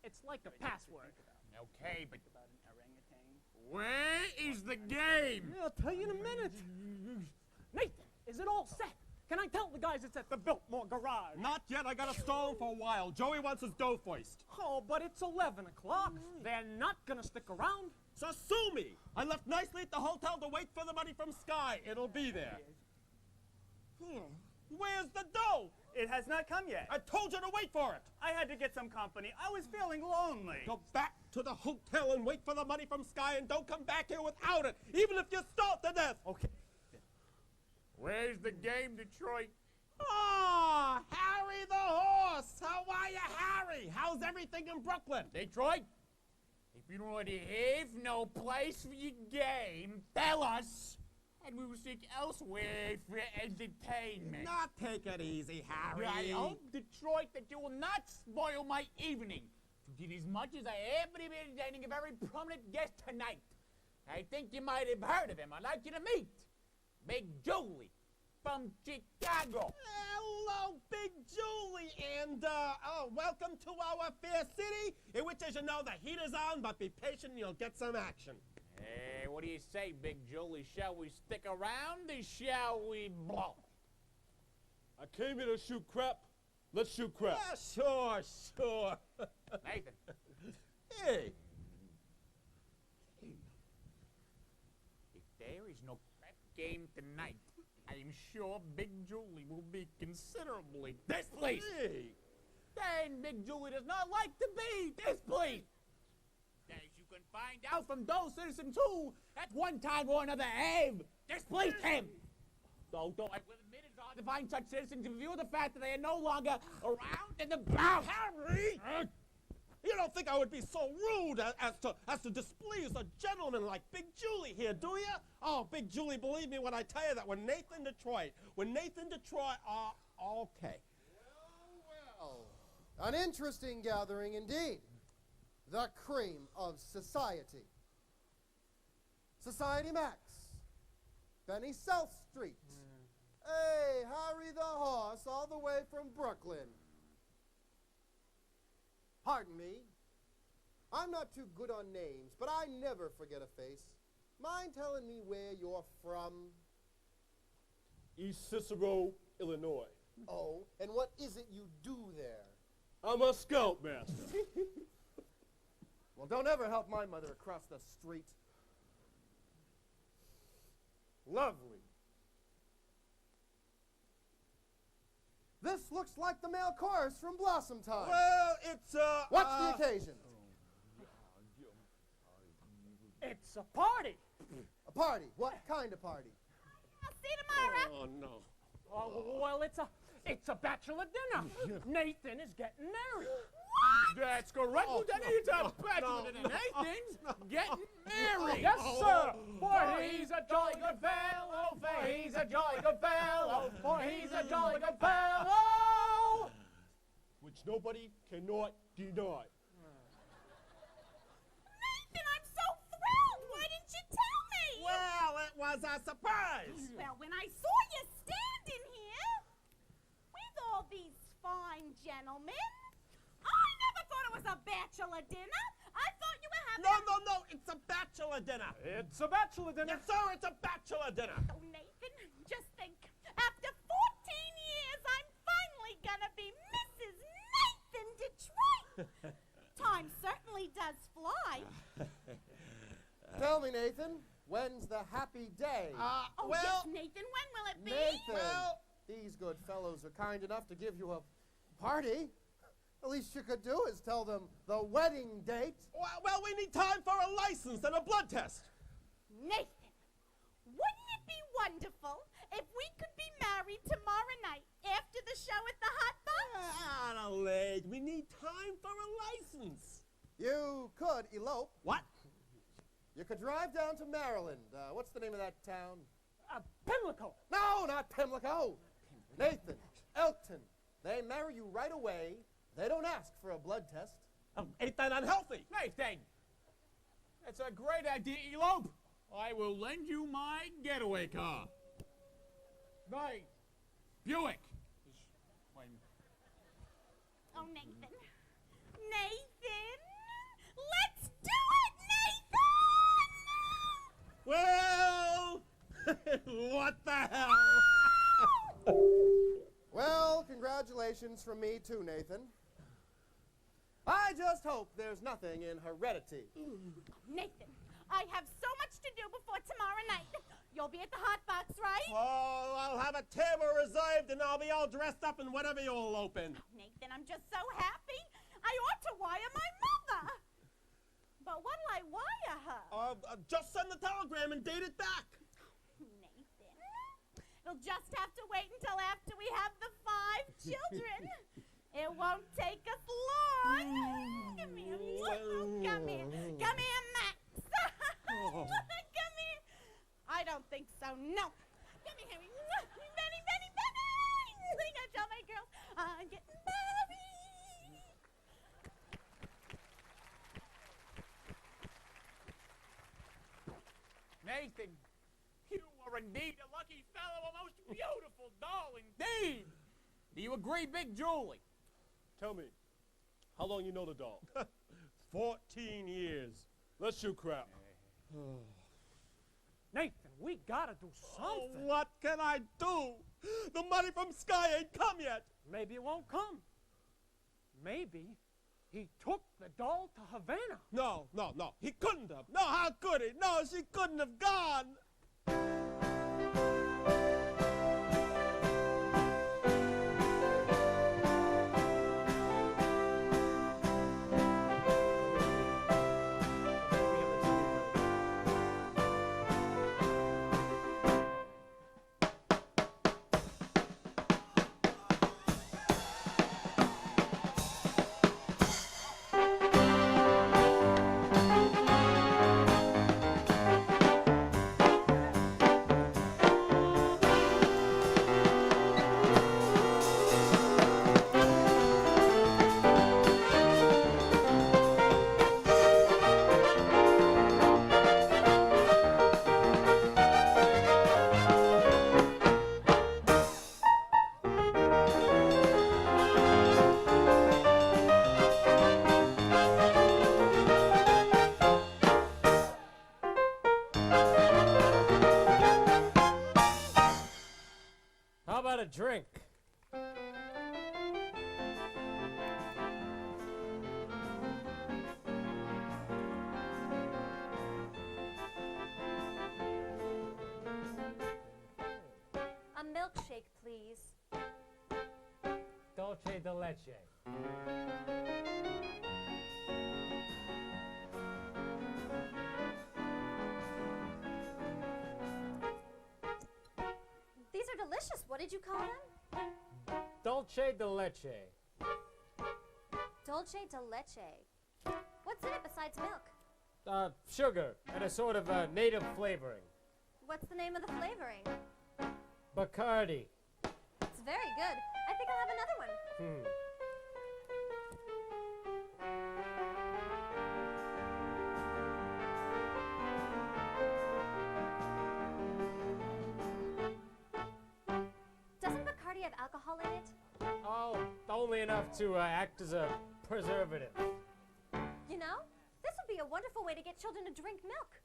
It's like a password. Okay, but where is the game? Yeah, I'll tell you in a minute. Nathan, is it all set? Can I tell the guys it's at the Biltmore Garage? Not yet. I got to stall 'em for a while. Joey wants his dough first. Oh, but it's 11 o'clock. They're not gonna stick around. So sue me. I left nicely at the hotel to wait for the money from Sky. It'll be there. Where's the dough? It has not come yet. I told you to wait for it. I had to get some company. I was feeling lonely. Go back to the hotel and wait for the money from Sky and don't come back here without it, even if you're starved to death. Okay. Where's the game, Detroit? Oh, Harry the horse. How are you, Harry? How's everything in Brooklyn? Detroit? If you don't already have no place for your game, tell us, and we will seek elsewhere for entertainment. Not take it easy, Harry. I hope, Detroit, that you will not spoil my evening. To give as much as I have been entertaining a very prominent guest tonight. I think you might have heard of him. I'd like you to meet Big Julie from Chicago. Hello, Big Julie, and welcome to our fair city, in which, as you know, the heat is on, but be patient and you'll get some action. Hey, what do you say, Big Julie? Shall we stick around or shall we blow? I came here to shoot crap. Let's shoot crap. Yeah, sure. Nathan. Hey. If there is no crap game tonight, I am sure Big Julie will be considerably displeased. Hey. And Big Julie does not like to be displeased. As you can find out from those citizens who, at one time or another, have displeased him. Though I will admit it's hard to find such citizens in view of the fact that they are no longer around in the bout. Harry! You don't think I would be so rude as to displease a gentleman like Big Julie here, do you? Oh, Big Julie, believe me when I tell you that when Nathan Detroit, okay. Well, an interesting gathering indeed. The cream of society. Society Max. Benny South Street. Hey, Harry the horse, all the way from Brooklyn. Pardon me. I'm not too good on names, but I never forget a face. Mind telling me where you're from? East Cicero, Illinois. Oh, and what is it you do there? I'm a scoutmaster. Well, don't ever help my mother across the street. Lovely. This looks like the male chorus from Blossom Time. Well, it's, What's the occasion? It's a party. A party? What kind of party? I'll see you tomorrow. Oh, no. Oh, well, it's a bachelor dinner. Nathan is getting married. That's correct, Lieutenant. It's a bachelor dinner. Nathan's getting married. Yes, sir. For he's a jolly good fellow. For he's a jolly good fellow. For he's a jolly good fellow. Which nobody cannot deny. Nathan, I'm so thrilled. Why didn't you tell me? Well, it was a surprise. Well, when I saw you standing here with all these fine gentlemen, I never thought it was a bachelor dinner. I thought you were having No, it's a bachelor dinner. It's a bachelor dinner. Yes, sir, it's a bachelor dinner. Oh, Nathan, just think. After 14 years, I'm finally gonna be Mrs. Nathan Detroit. Time certainly does fly. Tell me, Nathan, when's the happy day? Oh, well, yes, Nathan, when will it be? Nathan, well, these good fellows are kind enough to give you a party. The least you could do is tell them the wedding date. well, we need time for a license and a blood test. Nathan, wouldn't it be wonderful if we could be married tomorrow night after the show at the Hot Box? Adelaide, we need time for a license. You could elope. What? You could drive down to Maryland. What's the name of that town? Pimlico. No, not Pimlico. Nathan, Elkton. They marry you right away. They don't ask for a blood test. Ain't that unhealthy? Nathan, that's a great idea, elope. I will lend you my getaway car. Right. Buick. Oh, Nathan. Nathan! Let's do it, Nathan! Well, what the hell? Well, congratulations from me too, Nathan. I just hope there's nothing in heredity. Nathan, I have so much to do before tomorrow night. You'll be at the hot box, right? Oh, I'll have a table reserved and I'll be all dressed up in whatever you'll open. Nathan, I'm just so happy. I ought to wire my mother. But what'll I wire her? Just send the telegram and date it back. Nathan, it'll just have to wait until after we have the 5 children. It won't take us long. Come here. Come here. Come here, Max. Come here. I don't think so, no. Come here, Harry. Benny, Benny, Benny. I gotta tell my girls I'm getting married. Nathan, you are indeed a lucky fellow, a most beautiful doll indeed. Do you agree, Big Julie? Tell me, how long you know the doll? 14 years. Let's shoot crap. Nathan, we gotta do something. Oh, what can I do? The money from Sky ain't come yet. Maybe it won't come. Maybe he took the doll to Havana. No. He couldn't have. No, how could he? No, she couldn't have gone. How about a drink? A milkshake, please. Dolce de leche. These are delicious. What did you call them? Dolce de leche. Dolce de leche. What's in it besides milk? Sugar and a sort of native flavoring. What's the name of the flavoring? Bacardi. It's very good. I think I'll have another one. Doesn't Bacardi have alcohol in it? Oh, only enough to act as a preservative. You know, this would be a wonderful way to get children to drink milk.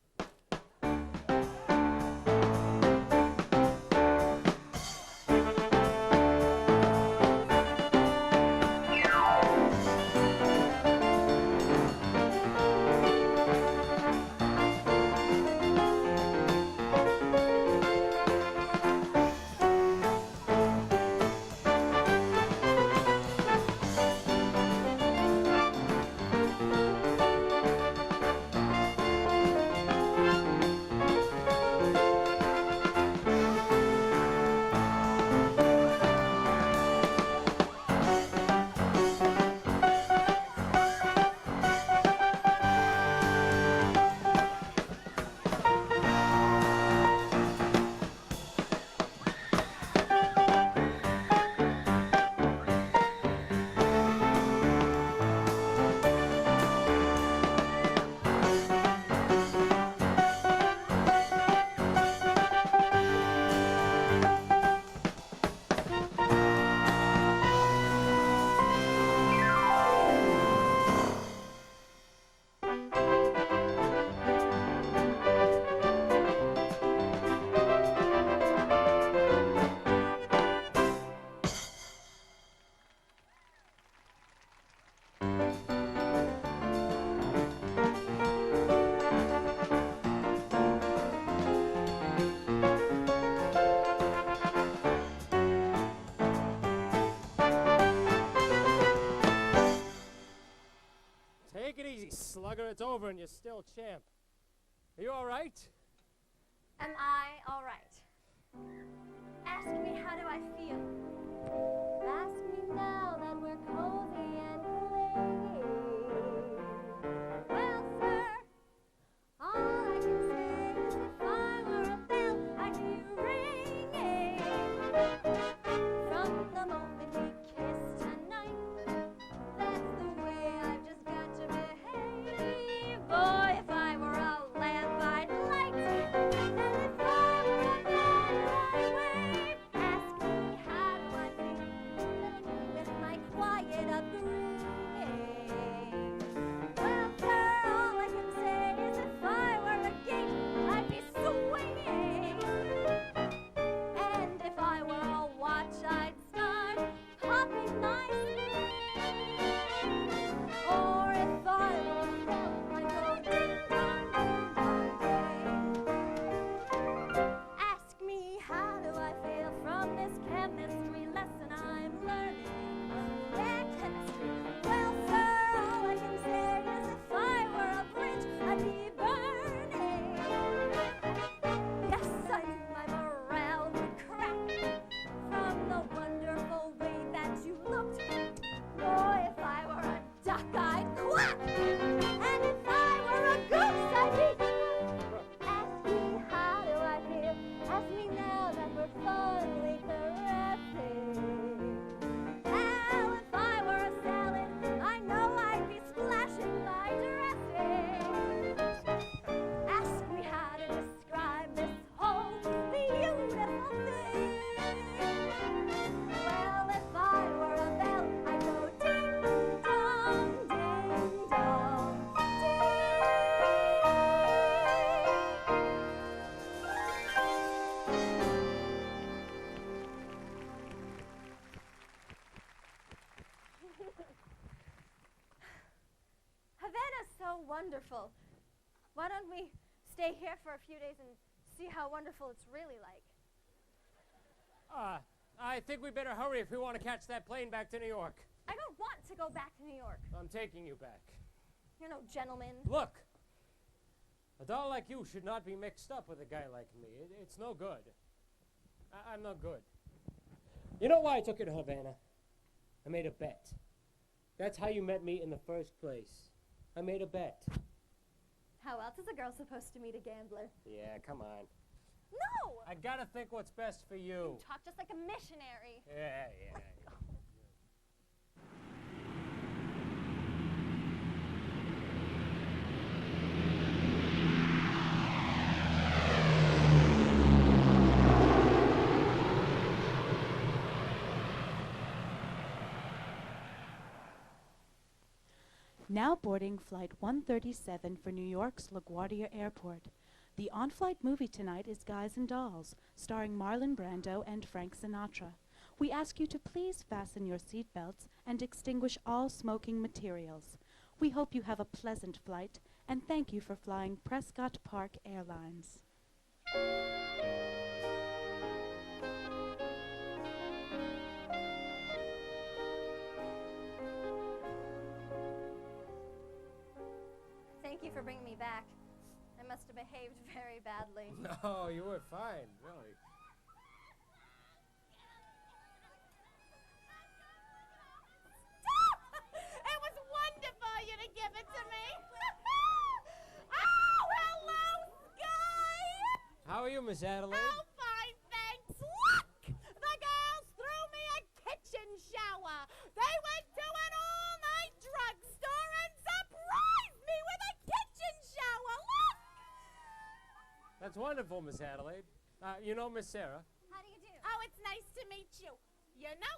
Take it easy, slugger. It's over and you're still champ. Are you all right? Am I all right? Ask me, how do I feel? Ask me now that we're cozy and clingy. Well, sir, all I can say is if I were a bell, I'd be ringing. From the moment we kissed tonight, that's the way I've just got to behave. Boy, if I were a lamp, I'd light. And if I were a band, I'd wave. Ask me, how do I feel with my quiet upbringing? Well, sir, all I can say is if I were a gate, I'd be swinging. And if I were a watch, I'd start popping my speed. Or if I were a bell, I'd go ding dong, ding dong, ding. Ask me, how do I feel from this chemistry lesson I'm learning? Yeah, chemistry. Well, sir, all I can say is if I were a bridge, I'd be burning. Yes, I knew my morale would crack from the wonderful way that you looked. Boy, if I were a duck, I'd quack. And if I were a goose, I'd be. Ask me, how do I feel? Ask me now that we're finally caressing. Hell, if I were a salad, I know I'd be splashing my dressing. Ask me how to describe this whole beautiful thing. Well, if I were a bell, I'd go ding dong, ding dong, Havana's so wonderful. Why don't we stay here for a few days and see how wonderful it's really like? I think we better hurry if we want to catch that plane back to New York. I don't want to go back to New York. I'm taking you back. You're no gentleman. Look! A doll like you should not be mixed up with a guy like me. It's no good. I'm no good. You know why I took you to Havana? I made a bet. That's how you met me in the first place. I made a bet. How else is a girl supposed to meet a gambler? Yeah, come on. No! I gotta think what's best for you. You talk just like a missionary. Yeah. Now boarding Flight 137 for New York's LaGuardia Airport. The on-flight movie tonight is Guys and Dolls, starring Marlon Brando and Frank Sinatra. We ask you to please fasten your seatbelts and extinguish all smoking materials. We hope you have a pleasant flight, and thank you for flying Prescott Park Airlines. Thank you for bringing me back. I must have behaved very badly. No, you were fine, really. It was wonderful you to give it to me. Oh, hello, Sky. How are you, Miss Adelaide? Oh, fine, thanks. Look, the girls threw me a kitchen shower. They went to an all-night drugstore and surprised me with a kitchen shower. Look. That's wonderful, Miss Adelaide. You know Miss Sarah? How do you do? Oh, it's nice to meet you. You know,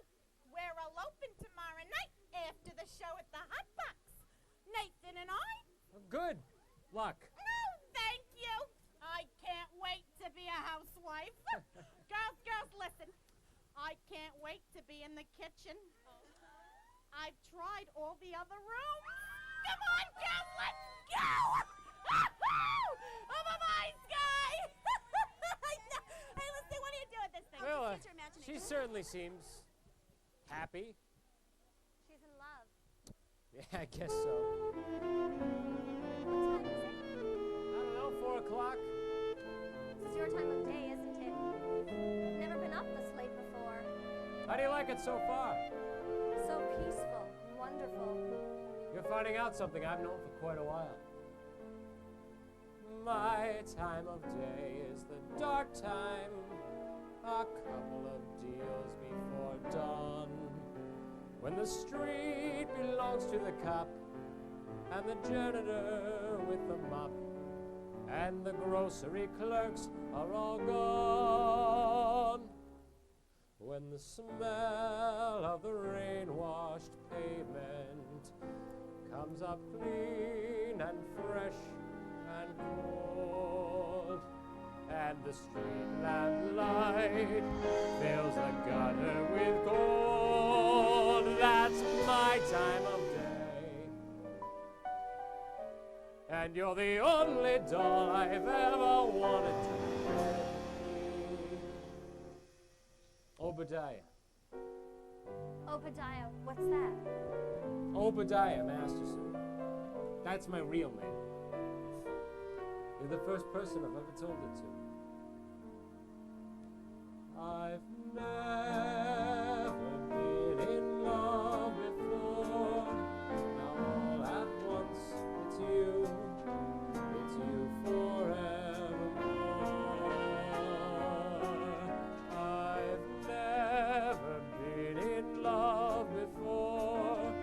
we're eloping tomorrow night after the show at the Hot Box. Nathan and I. Good. Luck. No, thank you. I can't wait to be a housewife. Girls, listen. I can't wait to be in the kitchen. I've tried all the other rooms. Come on, girls, let's go! Oh, my Sky! Hey, listen, what do you do with this thing? Well, Use your imagination. she certainly seems happy. She's in love. Yeah, I guess so. What time is it? I don't know, 4 o'clock? This is your time of day, isn't it? I've never been up this late before. How do you like it so far? So peaceful and wonderful. You're finding out something I've known for quite a while. My time of day is the dark time, a couple of deals before dawn, when the street belongs to the cop, and the janitor with the mop, and the grocery clerks are all gone, when the smell of the rain-washed pavement comes up clean and fresh and cold, and the street lamp light fills the gutter with gold. That's my time of day, and you're the only doll I've ever wanted to be. Obadiah. Obadiah, what's that? Obadiah Masterson. That's my real name. You're the first person I've ever told it to. I've never been in love before. Now all at once it's you forevermore. I've never been in love before.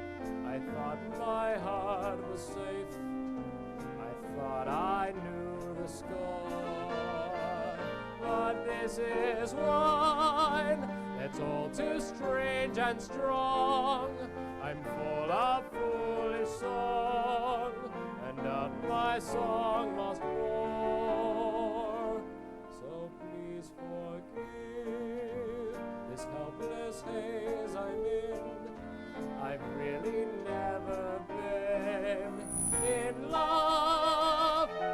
I thought my heart was safe. I thought I knew the score. But this is wine that's all too strange and strong. I'm full of foolish song, and out my song must pour. So please forgive this helpless haze I'm in. I've really never been in love before.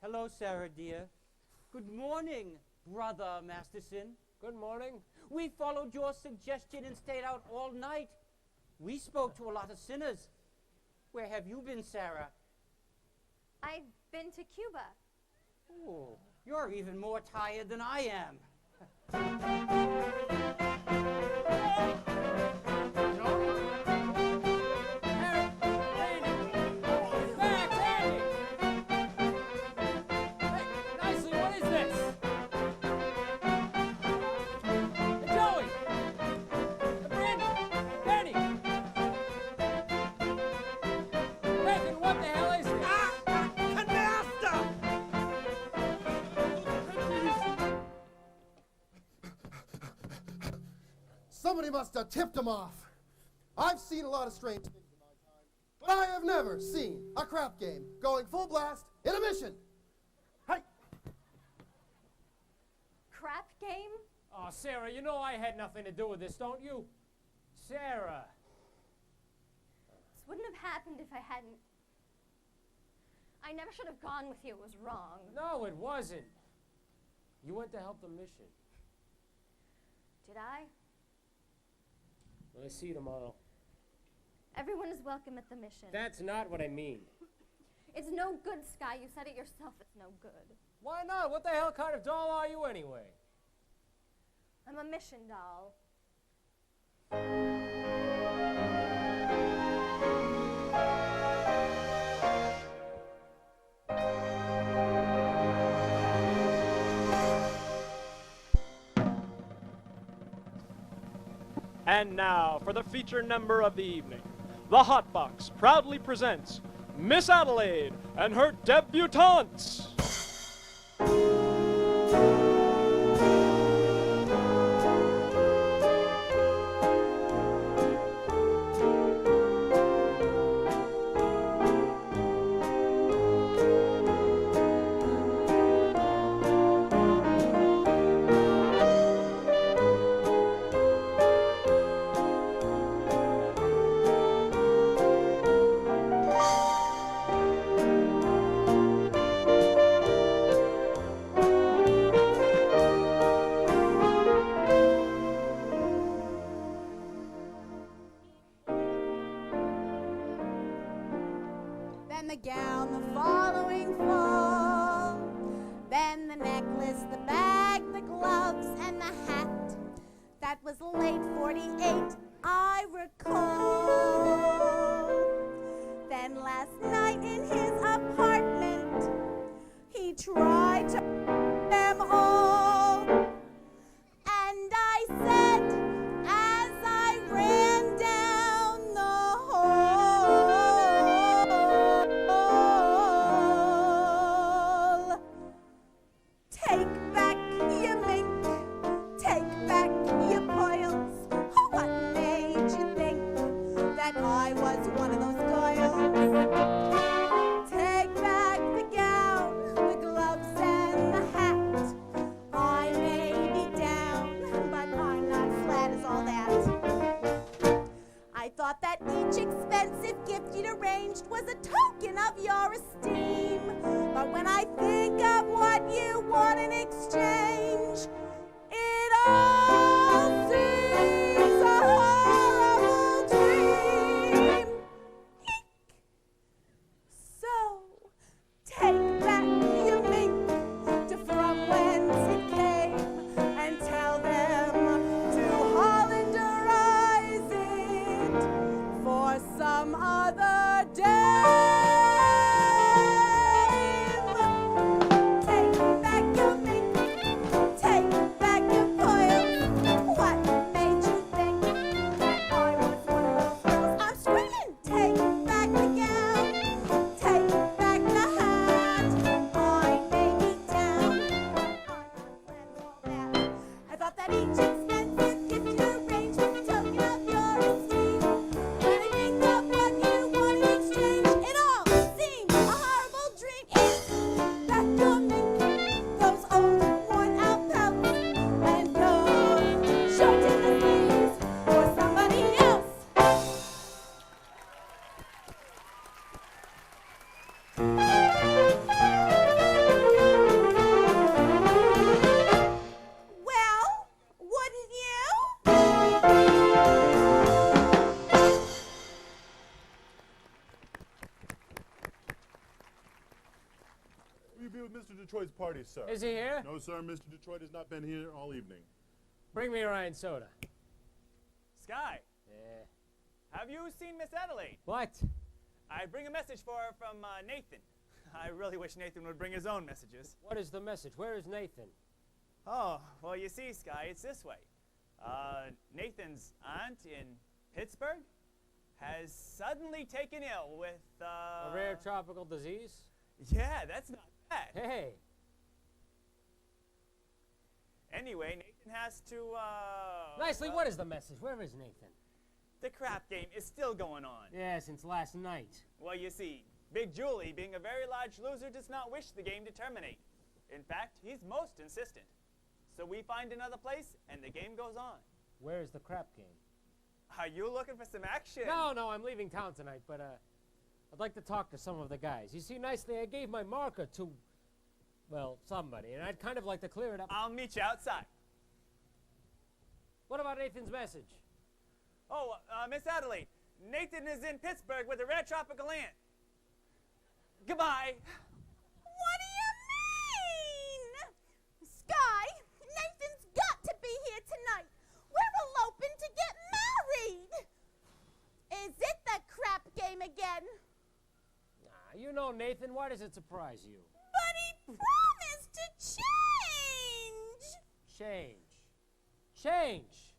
Hello, Sarah, dear. Good morning, Brother Masterson. Good morning. We followed your suggestion and stayed out all night. We spoke to a lot of sinners. Where have you been, Sarah? I've been to Cuba. Oh, you're even more tired than I am. Somebody must have tipped him off. I've seen a lot of strange things in my time, but I have never seen a crap game going full blast in a mission. Hey! Crap game? Oh, Sarah, you know I had nothing to do with this, don't you? Sarah! This wouldn't have happened if I hadn't. I never should have gone with you. It was wrong. No, it wasn't. You went to help the mission. Did I? I'll see you tomorrow. Everyone is welcome at the mission. That's not what I mean. It's no good, Sky. You said it yourself. It's no good. Why not? What the hell kind of doll are you anyway? I'm a mission doll. And now, for the feature number of the evening, the Hot Box proudly presents Miss Adelaide and her debutantes. Then the gown the following fall, then the necklace, the bag, the gloves, and the hat. That was late 48, I recall. Then last night in his apartment, he tried to them all. And I said, as I ran down the hall, take back your mink, take back your coils. What made you think that I was one of those girls? Take back the gown, the gloves, and the hat. I may be down, but I'm not flat as all that. I thought that each expensive gift you'd arranged was a token of your esteem. But when I think of what you want in exchange, it all seems a horrible dream. So, take back your mink to from whence it came, and tell them to Hollanderize it for some other day. Take back your mink, take back your coils. What made you think that I was one of those girls? I'm screaming! Take back the gown, take back the hat. I may be down, I thought that each expensive gift you arranged was a token of your esteem. When I think of what you want in exchange, it all seems a horrible dream. It's back your mink, those old worn-out pelts, and go short in the sleeves for somebody else. Well, wouldn't you? Will you be with Mr. Detroit's party, sir? Is he here? No, sir. Mr. Detroit has not been here all evening. Bring me a Ryan soda. Sky, Yeah. have you seen Miss Adelaide? What? I bring a message for her from Nathan. I really wish Nathan would bring his own messages. What is the message? Where is Nathan? Oh, well, you see, Sky, it's this way. Nathan's aunt in Pittsburgh has suddenly taken ill with, A rare tropical disease? Yeah, that's not bad. Hey. Anyway, Nathan has to, Nicely, well, what is the message? Where is Nathan? The crap game is still going on. Yeah, since last night. Well, you see, Big Julie, being a very large loser, does not wish the game to terminate. In fact, he's most insistent. So we find another place, and the game goes on. Where is the crap game? Are you looking for some action? No, I'm leaving town tonight, but I'd like to talk to some of the guys. You see, nicely, I gave my marker to, well, somebody, and I'd kind of like to clear it up. I'll meet you outside. What about Nathan's message? Oh, Miss Adelaide, Nathan is in Pittsburgh with a rare tropical ant. Goodbye. What do you mean? Sky, Nathan's got to be here tonight. We're eloping to get married. Is it the crap game again? Nah, you know Nathan. Why does it surprise you? But he promised to change. Change.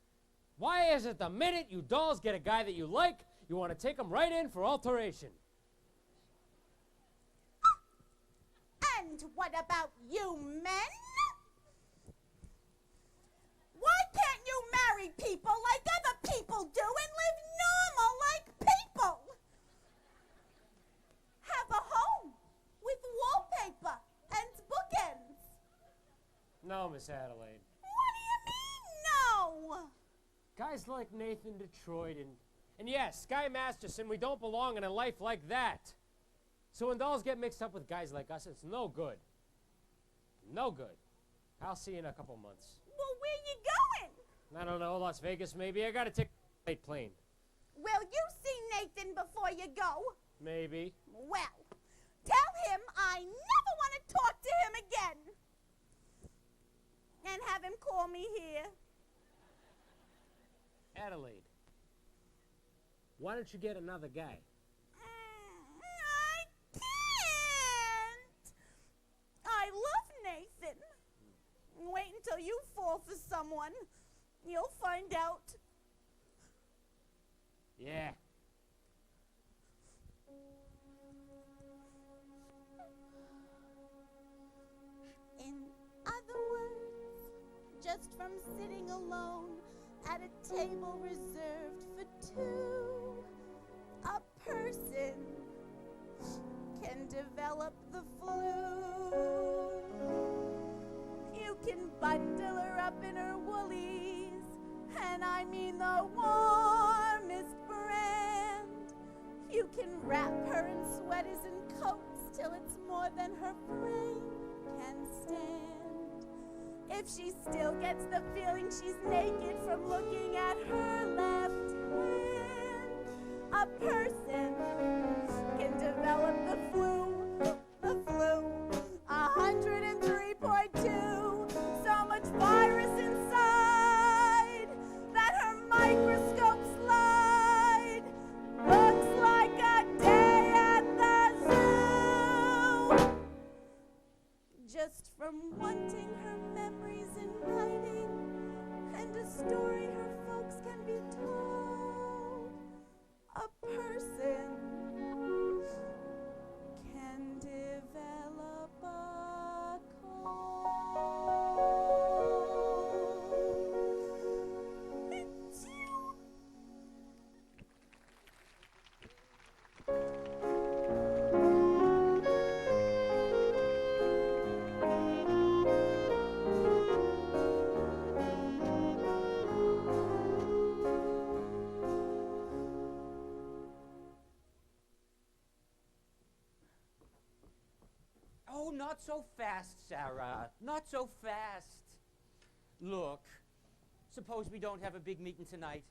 Why is it the minute you dolls get a guy that you like, you want to take him right in for alteration? And what about you men? Why can't you marry people like other people do and live normal like people? Have a home with wallpaper and bookends. No, Miss Adelaide. What do you mean, no? Guys like Nathan Detroit and yes, Sky Masterson, we don't belong in a life like that. So when dolls get mixed up with guys like us, it's no good. No good. I'll see you in a couple months. Well, where you going? I don't know, Las Vegas maybe. I gotta take a late plane. Will you see Nathan before you go? Maybe. Well, tell him I never want to talk to him again. And have him call me here. Adelaide, why don't you get another guy? I can't. I love Nathan. Wait until you fall for someone. You'll find out. Yeah. In other words, just from sitting alone at a table reserved for two, a person can develop the flu. You can bundle her up in her woolies, and I mean the warmest brand. You can wrap her in sweaters and coats till it's more than her frame can stand. If she still gets the feeling she's naked from looking at her left hand, a person can develop the flu. The flu, 103.2, so much virus inside that her microscope slide looks like a day at the zoo. Just from wanting her memories in writing and a story her folks can be told, a person can develop a cold. It's you. Oh, not so fast, Sarah. Not so fast. Look, suppose we don't have a big meeting tonight.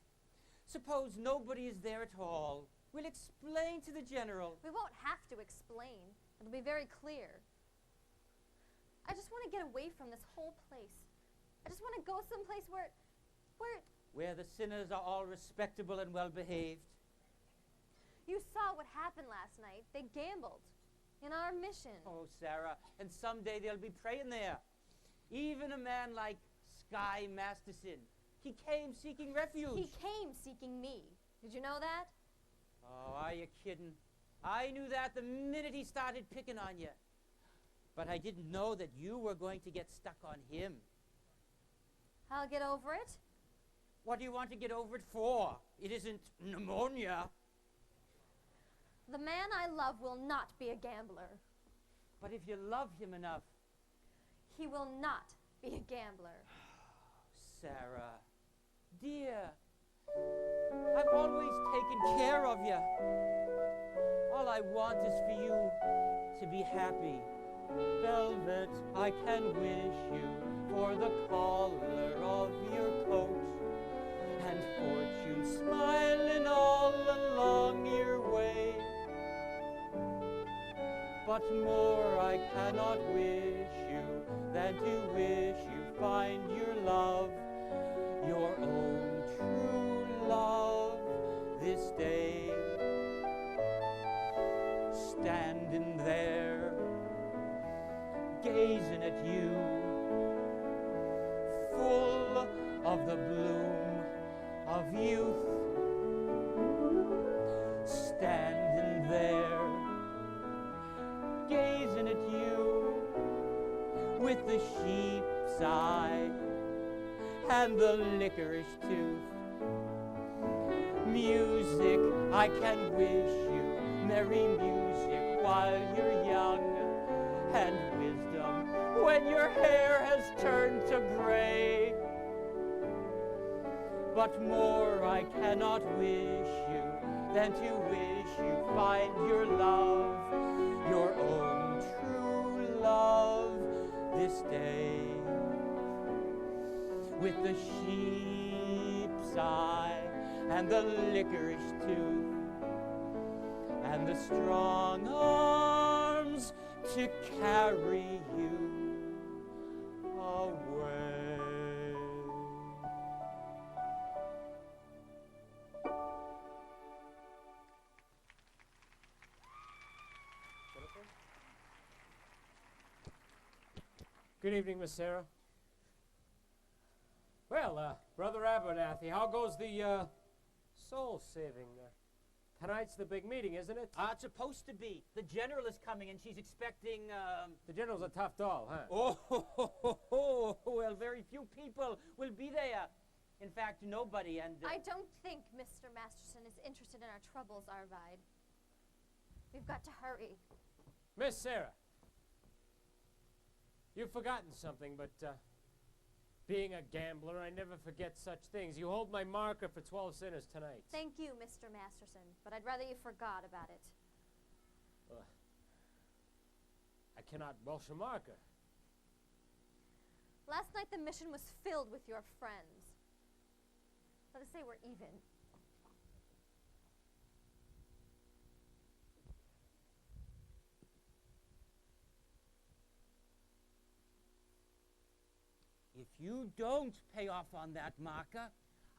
Suppose nobody is there at all. We'll explain to the general. We won't have to explain. It'll be very clear. I just want to get away from this whole place. I just want to go someplace where Where the sinners are all respectable and well behaved. you saw what happened last night. They gambled in our mission. Oh, Sarah, and someday they'll be praying there. Even a man like Sky Masterson. He came seeking refuge. He came seeking me. Did you know that? Oh, are you kidding? I knew that the minute he started picking on you. But I didn't know that you were going to get stuck on him. I'll get over it. What do you want to get over it for? It isn't pneumonia. The man I love will not be a gambler. But if you love him enough... He will not be a gambler. Sarah, dear, I've always taken care of you. All I want is for you to be happy. Velvet, I can wish you for the collar of your coat, and fortune I'm smiling all along your way. But more I cannot wish you than to wish you find your love, your own true love, this day. Standing there, gazing at you, full of the bloom of youth. Standing there, gazing at you, with the sheep's eye and the licorice tooth. Music, I can wish you merry music while you're young, and wisdom when your hair has turned to gray. But more I cannot wish you than to wish you find your love, your own true love, this day. With the sheep's eye and the licorice tooth and the strong arms to carry you away. Good evening, Miss Sarah. Well, Brother Abernathy, how goes the soul saving? Tonight's the big meeting, isn't it? It's supposed to be. The general is coming, and she's expecting. The general's a tough doll, huh? Oh, well, very few people will be there. In fact, nobody. And I don't think Mr. Masterson is interested in our troubles, Arvide. We've got to hurry. Miss Sarah, you've forgotten something, but being a gambler, I never forget such things. You hold my marker for 12 sinners tonight. Thank you, Mr. Masterson, but I'd rather you forgot about it. I cannot welch a marker. Last night the mission was filled with your friends. Let us say we're even. if you don't pay off on that marker,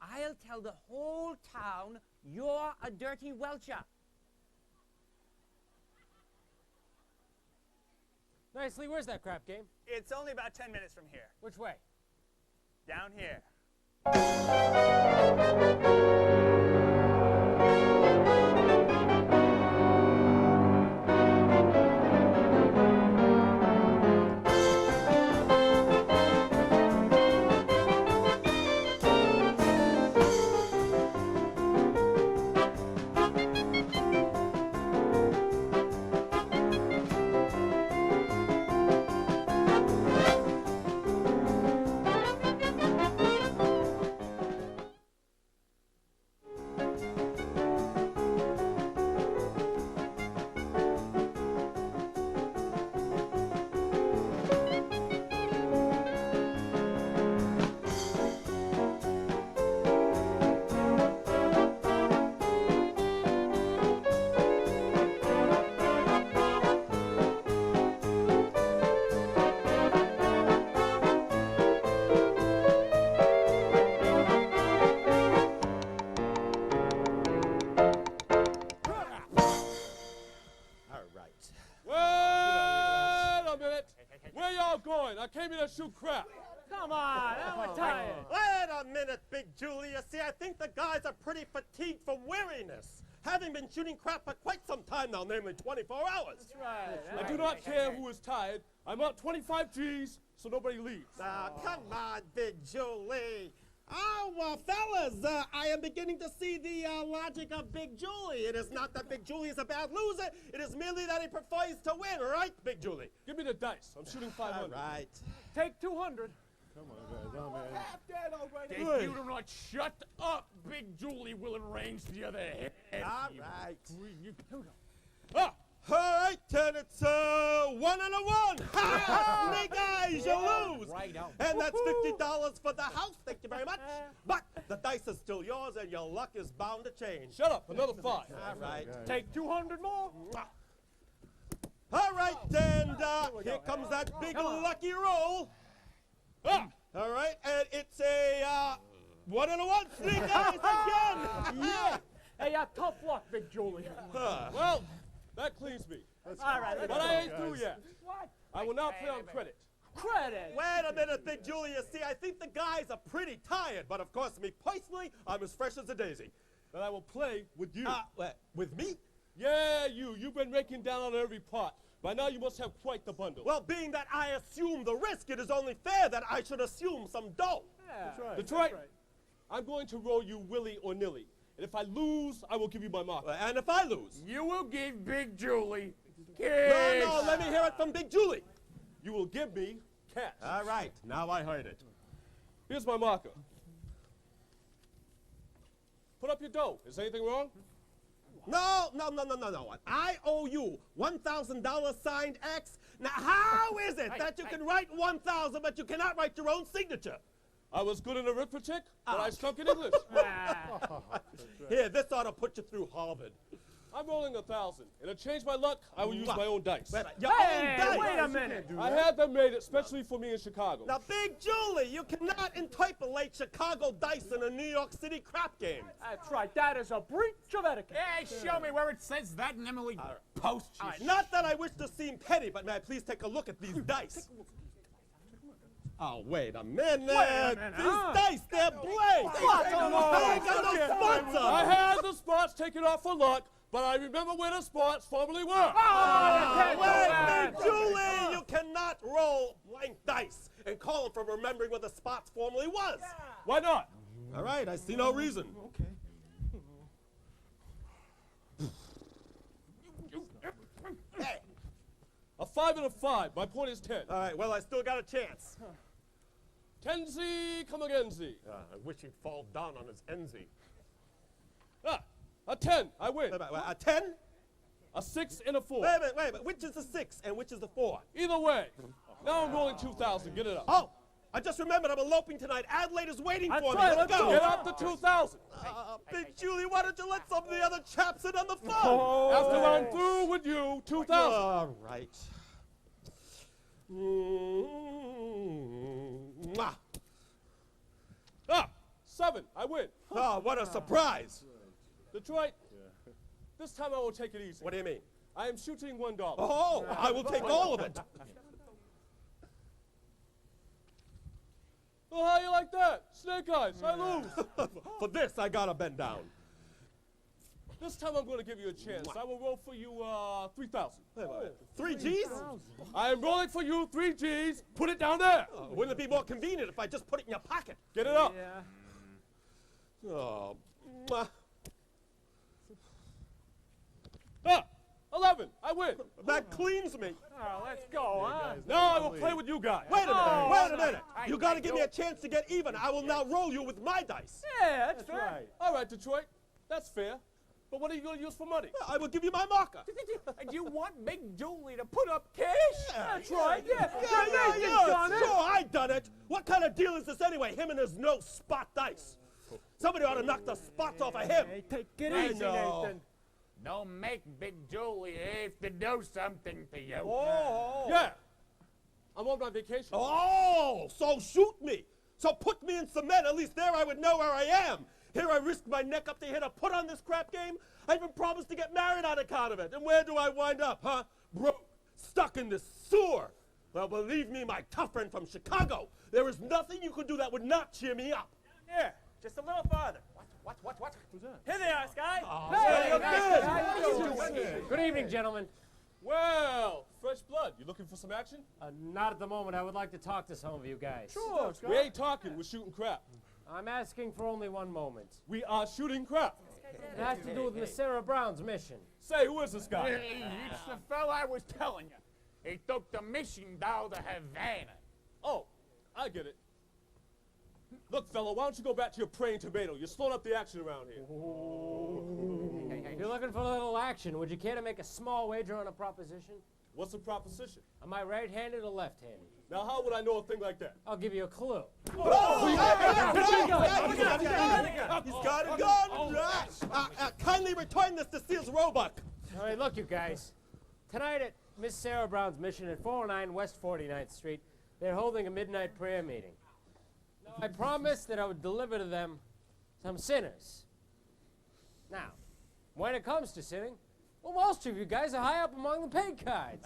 I'll tell the whole town you're a dirty welcher. Nicely, where's that crap game? It's only about 10 minutes from here. Which way? Down here. I came here to shoot crap. Come on, we're tired. Wait a minute, Big Julie. You see, I think the guys are pretty fatigued from weariness, having been shooting crap for quite some time now, namely 24 hours. That's right. I do not care who is tired. I'm out 25 G's, so nobody leaves. Come on, Big Julie. Oh, fellas, I am beginning to see the logic of Big Julie. It is not that Big Julie is a bad loser. It is merely that he prefers to win, right, Big Julie? Give me the dice. I'm shooting 500. All right. Take 200. Come on, guys. Oh, man. Half dead already. Hey. If you do not shut up, Big Julie will arrange the other head. All right. All right, then it's 1 and a 1. Ha! Snake eyes, you lose. Right out. And that's $50 for the house. Thank you very much. But the dice is still yours, and your luck is bound to change. Shut up, another 5. All right. Take 200 more. All right, and here comes that big lucky roll. All right, and it's a 1 and a 1. Snake eyes again. Yeah. Hey, tough luck, Big Julie. Well, that cleans me. All right, But I ain't through yet. What? I will now play on credit. Credit. Wait a minute, Big Julie. You see, I think the guys are pretty tired. But of course, me personally, I'm as fresh as a daisy. Then I will play with you. With me? Yeah, you. You've been raking down on every pot. By now you must have quite the bundle. Well, being that I assume the risk, it is only fair that I should assume some dough. Yeah. Detroit, I'm going to roll you willy or nilly. And if I lose, I will give you my mark. And if I lose? You will give Big Julie No, let me hear it from Big Julie. You will give me cash. All right, now I heard it. Here's my marker. Put up your dough. Is anything wrong? No. I owe you $1,000 signed X. Now, how is it that you can write 1,000, but you cannot write your own signature? I was good in arithmetic, but I stunk in English. Here, this ought to put you through Harvard. I'm rolling 1,000. And to change my luck, I will use my own dice. Your own dice? Wait a minute. I had them made especially for me in Chicago. Now, Big Julie, you cannot interpolate Chicago dice in a New York City crap game. That's right. That is a breach of etiquette. Hey, show me where it says that, and Emily posts you. All right, not that I wish to seem petty, but may I please take a look at these dice? Oh, wait a minute. These dice, they're blank. They got no spots on I them. had the spots taken off for luck, but I remember where the spots formerly were. Wait, Big Julie, you cannot roll blank dice and call them for remembering where the spots formerly was. Why not? All right, I see no reason. Hey. A 5 and a 5. My point is 10. All right, well, I still got a chance. Tenzi, come again, Z. I wish he'd fall down on his NZ. A 10. I win. A 10? A 6 and a 4. Wait a minute. Which is the 6 and which is the 4? Either way. Now I'm rolling 2,000. Get it up. Oh, I just remembered I'm eloping tonight. Adelaide is waiting for me. Right, Let's go. Get up to 2,000. Big Julie, why don't you let some of the other chaps in on the phone? After I'm through with you, 2,000. All right. 7. I win. Oh, what a surprise. Detroit, this time I will take it easy. What do you mean? I am shooting $1. Oh, I will take all of it. Oh, how you like that? Snake eyes, I lose. For this, I gotta bend down. This time I'm going to give you a chance. I will roll for you 3,000. 3 G's? I am rolling for you 3 G's. Put it down there. Wouldn't it be more convenient if I just put it in your pocket? Get it up. Oh, 11. I win. that cleans me. Oh, let's go, huh? Now I will play with you guys. Wait a minute. You gotta give me a chance to get even. I will now roll you with my dice. Yeah, that's fair. Right. All right, Detroit. That's fair. But what are you going to use for money? I will give you my marker. And you want Big Julie to put up cash? That's right. Yeah. Sure, I done it. What kind of deal is this anyway? Him and his no spot dice. Somebody ought to knock the spots off of him. Hey, take it easy, Nathan. Don't make Big Julie have to do something to you. Oh. Yeah. I'm on my vacation. Oh, so shoot me. So put me in cement. At least there I would know where I am. Here I risk my neck up to here to put on this crap game. I even promised to get married on account of it. And where do I wind up, huh? Broke, stuck in this sewer. Well, believe me, my tough friend from Chicago, there is nothing you could do that would not cheer me up. Here, just a little farther. What? Who's that? Here they are, Sky. Hey, good evening, gentlemen. Well, fresh blood. You looking for some action? Not at the moment. I would like to talk to some of you guys. Sure. We ain't talking. We're shooting crap. I'm asking for only one moment. We are shooting crap. It has to do with Miss Sarah Brown's mission. Say, who is this guy? It's the fella I was telling you. He took the mission down to Havana. Oh, I get it. Look, fella, why don't you go back to your praying tomato? You're slowing up the action around here. You're looking for a little action. Would you care to make a small wager on a proposition? What's the proposition? Am I right-handed or left-handed? Now, how would I know a thing like that? I'll give you a clue. He's got a gun! Kindly return this to Sears Roebuck. All right, look, you guys. Tonight at Miss Sarah Brown's mission at 409 West 49th Street, they're holding a midnight prayer meeting. Now, I promised that I would deliver to them some sinners. Now, when it comes to sinning, well, most of you guys are high up among the paid cards.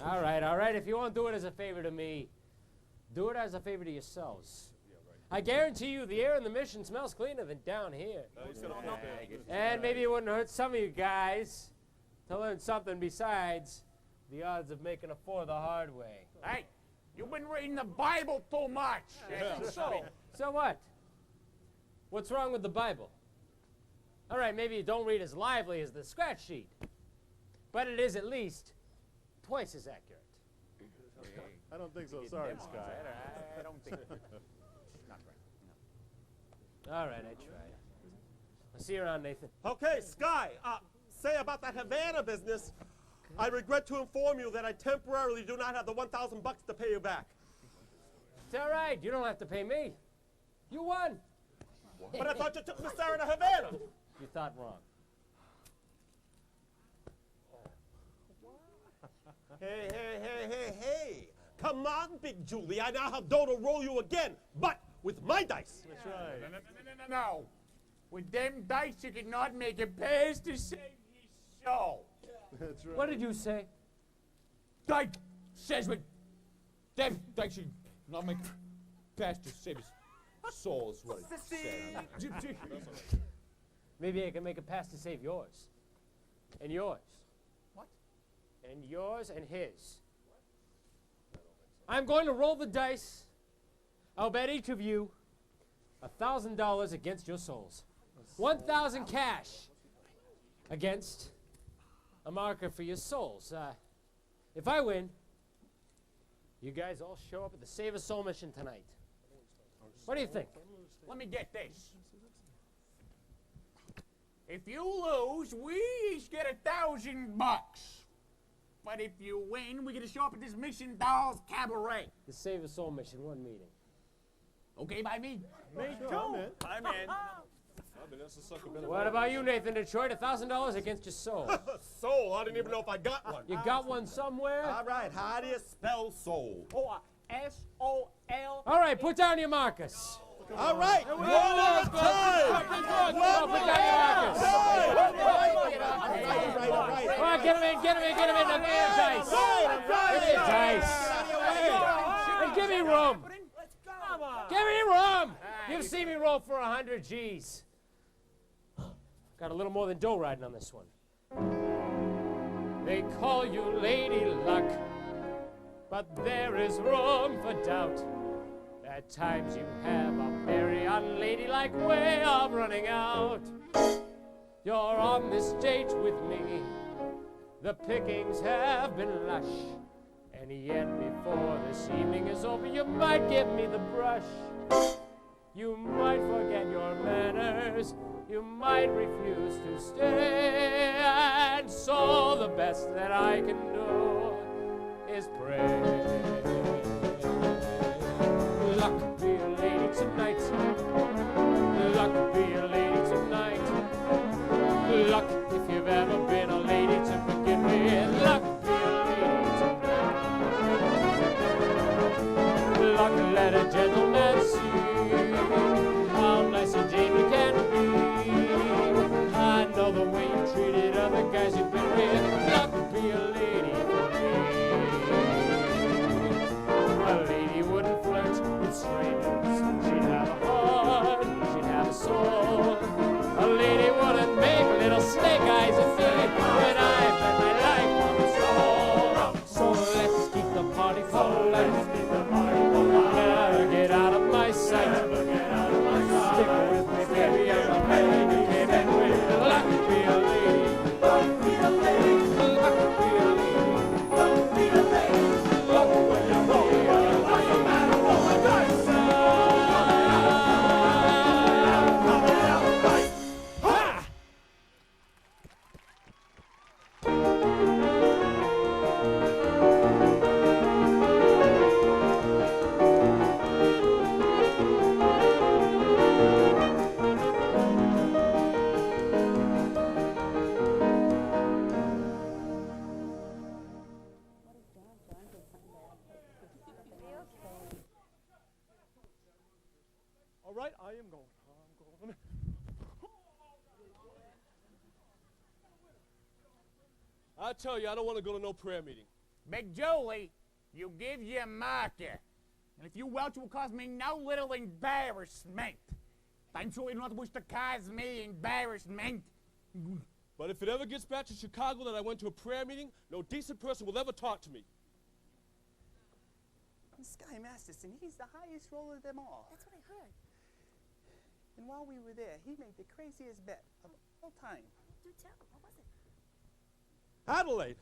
All right. If you won't do it as a favor to me, do it as a favor to yourselves. I guarantee you the air in the mission smells cleaner than down here. And maybe it wouldn't hurt some of you guys to learn something besides the odds of making a four the hard way. Hey, you've been reading the Bible too much. So what? What's wrong with the Bible? All right, maybe you don't read as lively as the scratch sheet, but it is at least twice as accurate. I don't think so. Sorry, Sky. I don't think. All right, I tried. I'll see you around, Nathan. Okay, Sky, say about that Havana business, I regret to inform you that I temporarily do not have the $1,000 to pay you back. It's all right. You don't have to pay me. You won. But I thought you took Miss Sarah to Havana. You thought wrong. Hey. Come on, Big Julie. I now have dough to roll you again, but with my dice. That's right. No. With them dice, you cannot make a pass to save your soul. That's right. What did you say? Dice says with them dice, you not make pass to save his soul is what it said. Maybe I can make a pass to save yours. And yours. What? And yours and his. I'm going to roll the dice. I'll bet each of you $1,000 against your souls. 1,000 cash against a marker for your souls. If I win, you guys all show up at the Save a Soul mission tonight. What do you think? Let me get this. If you lose, we each get $1,000. But if you win, we get to show up at this Mission Dolls Cabaret. The Save a Soul mission, one meeting. Okay by me? Me too. I'm in. That's a sucker What about you, Nathan Detroit? $1,000 against your soul. Soul? I didn't even know if I got one. You got one somewhere? All right, how do you spell soul? S-O-L. All right, put down your markers. All right, one at a time. Put down your markers. Come on, get him in. Now, give me your dice. Give me your dice. And give me room. Give me room. You've seen me roll for 100 G's. Got a little more than dough riding on this one. They call you Lady Luck, but there is room for doubt. At times you have a very unladylike way of running out. You're on this date with me. The pickings have been lush. And yet before this evening is over, you might give me the brush. You might forget your manners. You might refuse to stay. And so the best that I can do is pray. Luck be a lady tonight. Luck be a lady tonight. Luck if you've ever been a lady to begin with. Luck be a lady tonight. Luck let a gentleman see how nice a dame you can be. I know the way you treated other guys you've been with. Luck be a lady for me. I tell you, I don't want to go to no prayer meeting. Big Julie, you give your marker. And if you welch, it will cause me no little embarrassment. I'm sure you not wish to cause me embarrassment. But if it ever gets back to Chicago that I went to a prayer meeting, no decent person will ever talk to me. Sky Masterson, he's the highest roller of them all. That's what I heard. And while we were there, he made the craziest bet of all time. Do tell. What was it? Adelaide!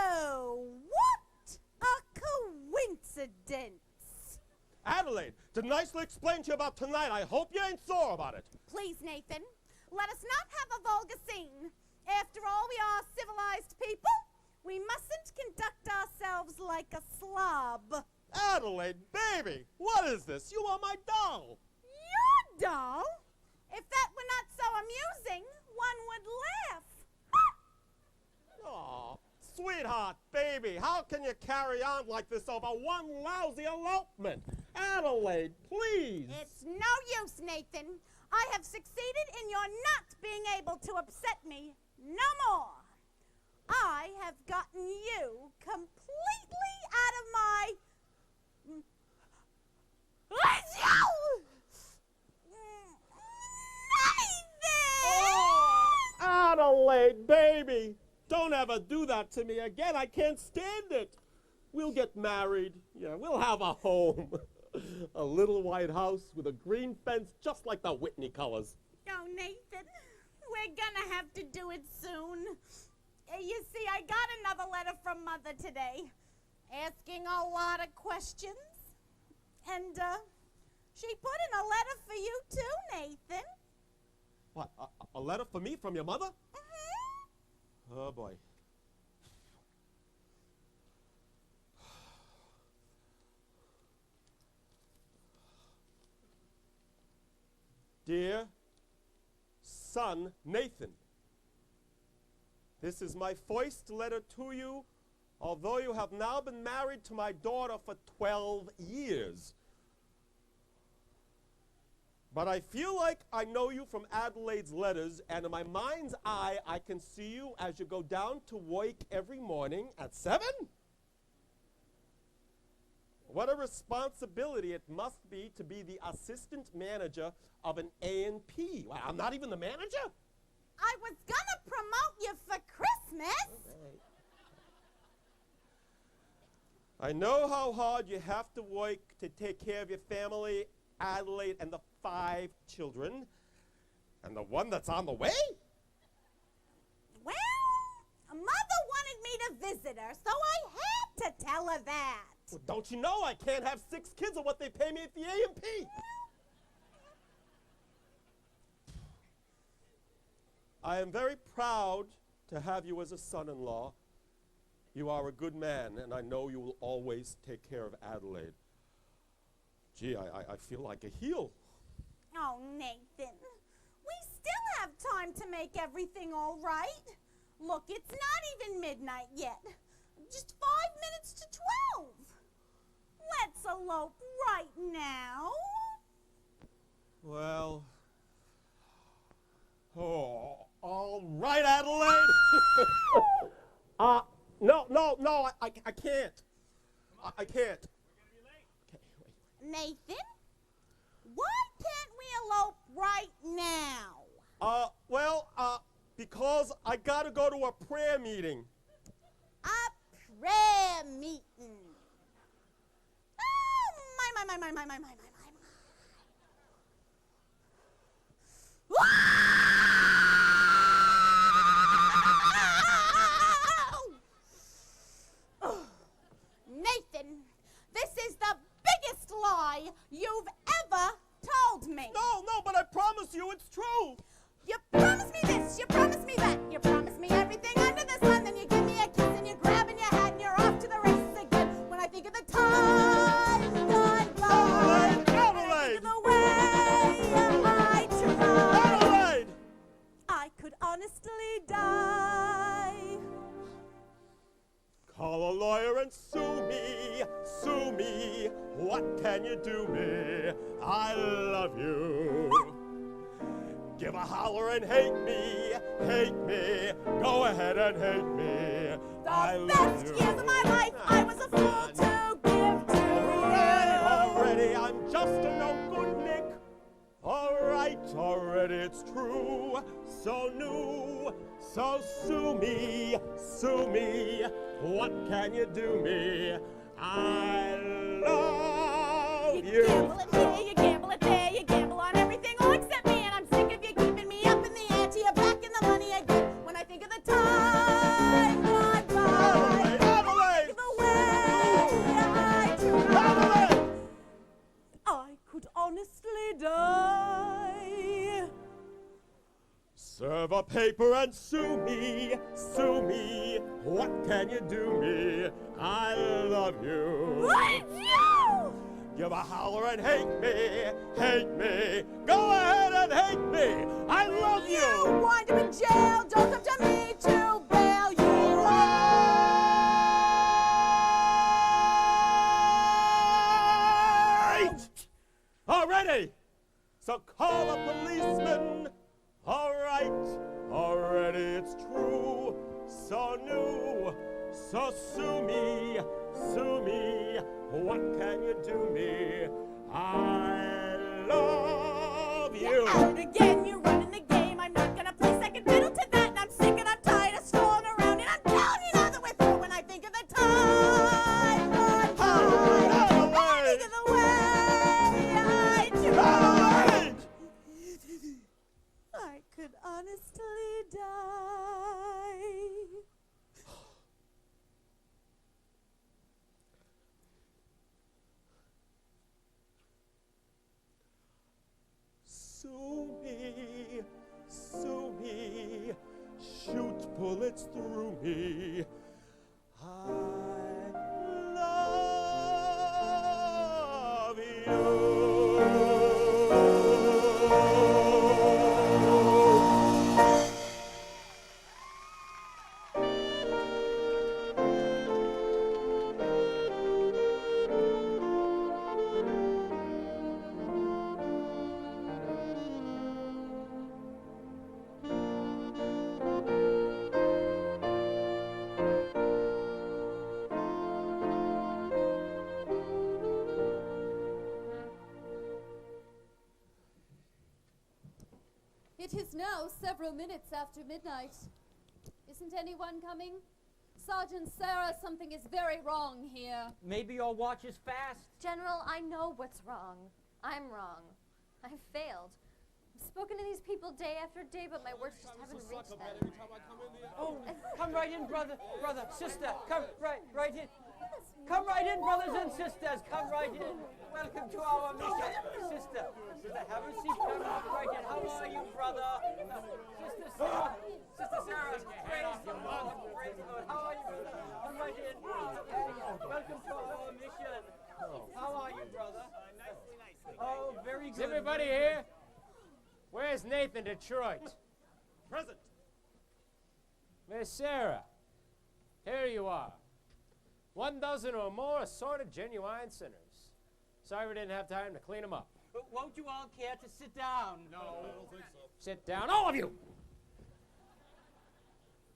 Oh, what a coincidence. Adelaide, to nicely explain to you about tonight, I hope you ain't sore about it. Please, Nathan, let us not have a vulgar scene. After all, we are civilized people. We mustn't conduct ourselves like a slob. Adelaide, baby, what is this? You are my doll. Your doll? If that were not so amusing, one would laugh. Aw, sweetheart, baby, how can you carry on like this over one lousy elopement? Adelaide, please. It's no use, Nathan. I have succeeded in your not being able to upset me no more. I have gotten you completely out of my... Oh, Adelaide, baby, don't ever do that to me again. I can't stand it. We'll get married. Yeah, we'll have a home. A little white house with a green fence just like the Whitney colors. Oh, Nathan, we're gonna have to do it soon. You see, I got another letter from Mother today, asking a lot of questions. And she put in a letter for you too, Nathan. What, a letter for me from your mother? Mm-hmm. Oh, boy. Dear son Nathan, this is my first letter to you, although you have now been married to my daughter for 12 years. But I feel like I know you from Adelaide's letters, and in my mind's eye, I can see you as you go down to work every morning at 7. What a responsibility it must be to be the assistant manager of an A&P. Well, I'm not even the manager? I was gonna promote you for Christmas. Okay. I know how hard you have to work to take care of your family, Adelaide, and the 5 children, and the one that's on the way? Well, Mother wanted me to visit her, so I had to tell her that. Well, don't you know I can't have 6 kids of what they pay me at the A&P? I am very proud to have you as a son-in-law. You are a good man, and I know you will always take care of Adelaide. Gee, I feel like a heel. Oh, Nathan, we still have time to make everything all right. Look, it's not even midnight yet. Just 5 minutes to 12. Let's elope right now. Well, oh, all right, Adelaide. No, I can't. I can't. Nathan, why can't we elope right now? Because I gotta go to a prayer meeting. A prayer meeting. Oh, my. Nathan, this is the biggest lie you've ever told me. No, but I promise you it's true. You promise me this, you promise me that, you promise me everything under the sun, then you give me a kiss and you're grabbing your hat and you're off to the races again. When I think of the time gone by, and I think of the way I tried, I could honestly die. Call a lawyer and sue me, sue me. What can you do me? I love you. Give a holler and hate me, hate me. Go ahead and hate me. I love Best you. years of my life, I was a fool to give to Alright, you. already, I'm just a no good Nick. Alright, already, it's true. So new, so sue me, sue me. What can you do me? I love you. Gamble it here, you gamble it there, you gamble on everything all except me, and I'm sick of you keeping me up in the ante. You're back in the money I get when I think of the time gone by. Adelaide! The way I tried. I could honestly die. Serve a paper and sue me, sue me. What can you do me? I love you. What? You! Give a holler and hate me, hate me. Go ahead and hate me. I love you. You wind up in jail, don't come to me to bail you. Right! Already. So call a policeman. All right, already it's true. So new, so sue me, sue me. What can you do me? I love you. You're out again, you're running the game. I'm not gonna play second fiddle to that, and I'm sick and I'm tired of strolling around, and I'm telling you now that we're through when I think of the time gone by. I think of the way I tried. I could honestly die. Sue me, sue me, shoot bullets through me. I love you. It is now several minutes after midnight. Isn't anyone coming? Sergeant Sarah, something is very wrong here. Maybe your watch is fast. General, I know what's wrong. I'm wrong. I've failed. I've spoken to these people day after day, but my words just haven't reached them. Oh, come right in, brother, sister. Come right in. Come right in, brothers and sisters. Come right in. Welcome to our mission. Sister, have a seat. Come right in. How are you, brother? Sister Sarah, praise the Lord. Praise the Lord. How are you, brother? Come right in. Welcome to our mission. How are you, brother? Nicely. Oh, very Is good. everybody here? Where's Nathan Detroit? Present. Miss Sarah, here you are. 1 dozen or more assorted genuine sinners. Sorry we didn't have time to clean them up. But won't you all care to sit down? No, I don't think so. Sit down, all of you!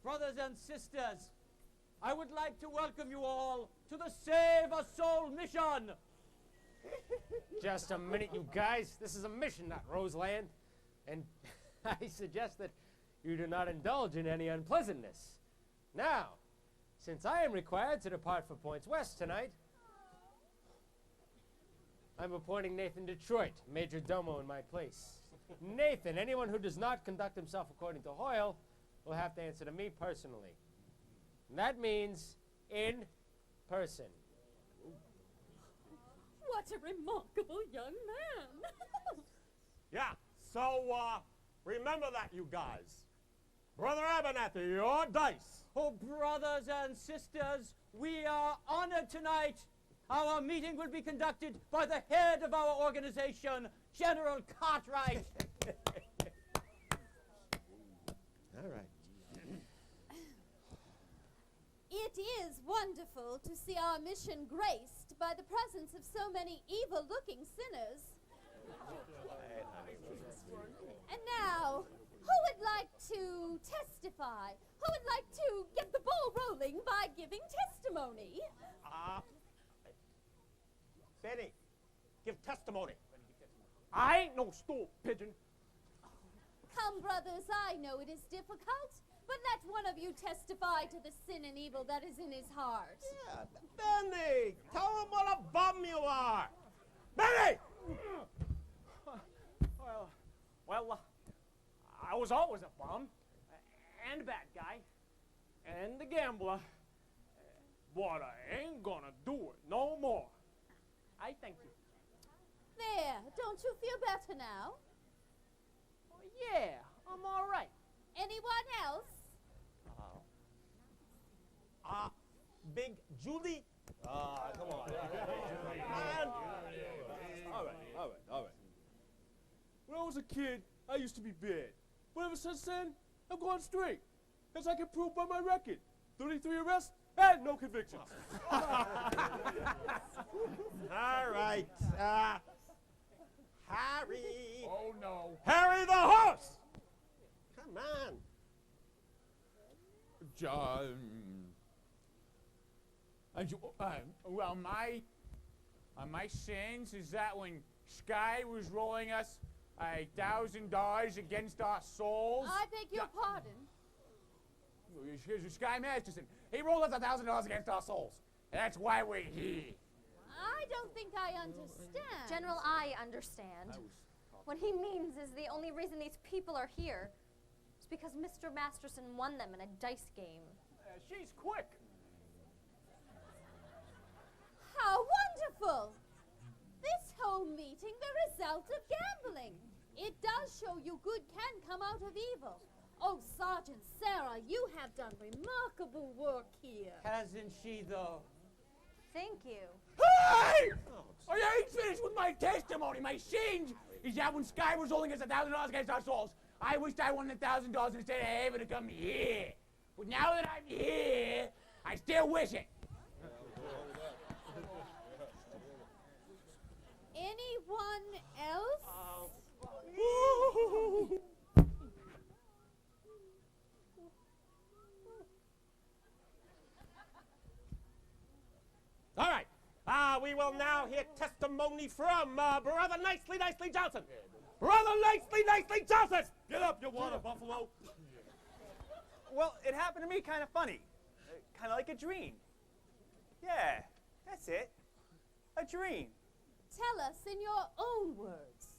Brothers and sisters, I would like to welcome you all to the Save a Soul mission. Just a minute, you guys. This is a mission, not Roseland. And I suggest that you do not indulge in any unpleasantness. Now, since I am required to depart for Points West tonight, I'm appointing Nathan Detroit, Major Domo, in my place. Nathan, anyone who does not conduct himself according to Hoyle will have to answer to me personally. And that means in person. What a remarkable young man. Yeah, so, remember that, you guys. Brother Abernathy, your dice. Oh, brothers and sisters, we are honored tonight. Our meeting will be conducted by the head of our organization, General Cartwright. All right. It is wonderful to see our mission graced by the presence of so many evil-looking sinners. And now, who would like to testify? Who would like to get the ball rolling by giving testimony? Benny, give testimony. I ain't no stool pigeon. Come, brothers, I know it is difficult, but let one of you testify to the sin and evil that is in his heart. Yeah, Benny, tell him what a bum you are. Benny! Well, I was always a bum, and a bad guy, and a gambler, but I ain't gonna do it no more. I thank you. There, don't you feel better now? Yeah, I'm all right. Anyone else? Big Julie. Come on. All right. When I was a kid, I used to be bad. But ever since then, I've gone straight. As I can prove by my record. 33 arrests and no convictions. All right. Harry. Oh, no. Harry the horse! Come on. John. Well, my sins is that when Sky was rolling us $1,000 against our souls. I beg your pardon. Here's Sky Masterson. He rolled us $1,000 against our souls. That's why we're here. I don't think I understand. General, I understand. What he means is the only reason these people are here is because Mr. Masterson won them in a dice game. She's quick. How wonderful! This whole meeting the result of gambling. It does show you good can come out of evil. Oh, Sergeant Sarah, you have done remarkable work here. Hasn't she, though? Thank you. Hey! I ain't finished with my testimony. My sins is that when Sky was rolling us $1,000 against our souls, I wished I won $1,000 instead of having to come here. But now that I'm here, I still wish it. Anyone else? All right. We will now hear testimony from Brother Nicely Johnson. Brother Nicely Johnson! Get up, you water buffalo. Well, it happened to me kind of funny. Kind of like a dream. Yeah, that's it. A dream. Tell us in your own words.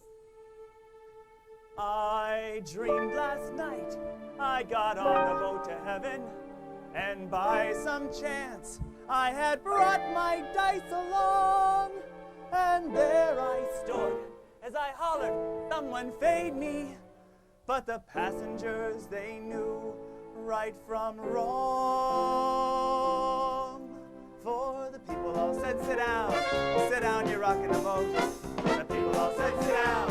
I dreamed last night I got on the boat to heaven, and by some chance I had brought my dice along, and there I stood as I hollered, someone fade me, but the passengers, they knew right from wrong. For the people all said, sit down, you're rocking the boat. The people all said, sit down,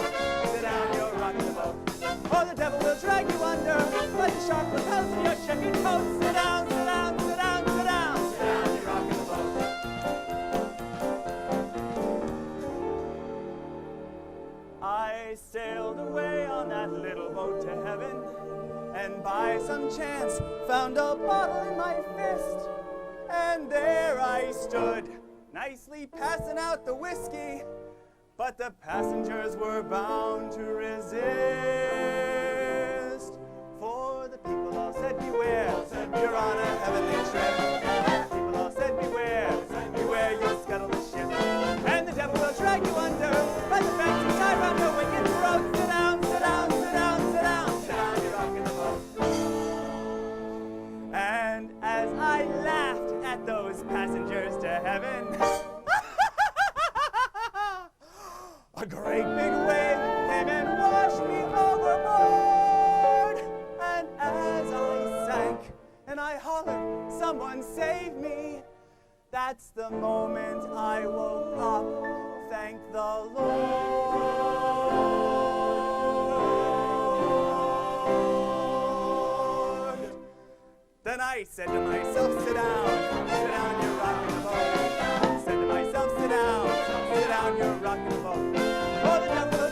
you're rocking the boat. Or the devil will drag you under, like a shark will pounce on your chicken coat. Sit down, you're rocking the boat. I sailed away on that little boat to heaven, and by some chance found a bottle in my fist. And there I stood, nicely passing out the whiskey, but the passengers were bound to resist. For the people all said, beware, you're on a heavenly trip. The people all said, beware, you'll scuttle the ship. And the devil will drag you under, by the fancy tie round your wicked throat. Sit down, you're rocking the boat. And as I laughed at those passengers to heaven, a great big wave came and washed me overboard. And as I sank and I hollered, someone save me, that's the moment I woke up, thank the Lord. Then I said to myself, sit down, you're rocking the boat. I said to myself, sit down, you're rocking the boat. Oh, the devil will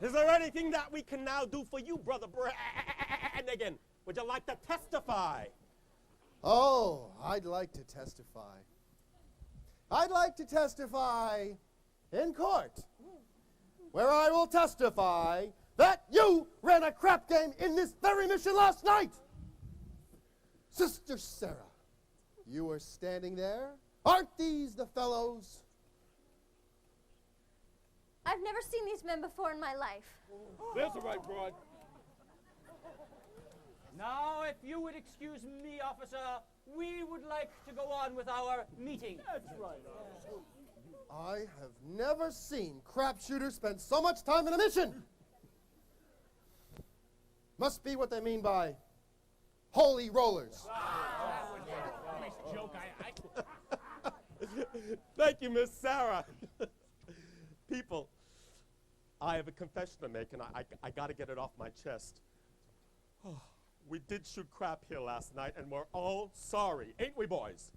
Is there anything that we can now do for you, Brother Brannigan? Would you like to testify? Oh, I'd like to testify. I'd like to testify in court, where I will testify that you ran a crap game in this very mission last night. Sister Sarah, you were standing there. Aren't these the fellows? I've never seen these men before in my life. That's all right, Broad. Now, if you would excuse me, officer, we would like to go on with our meeting. That's right. I have never seen crap shooters spend so much time in a mission. Must be what they mean by holy rollers. Thank you, Miss Sarah. People, I have a confession to make, and I got to get it off my chest. Oh, we did shoot crap here last night, and we're all sorry, ain't we, boys?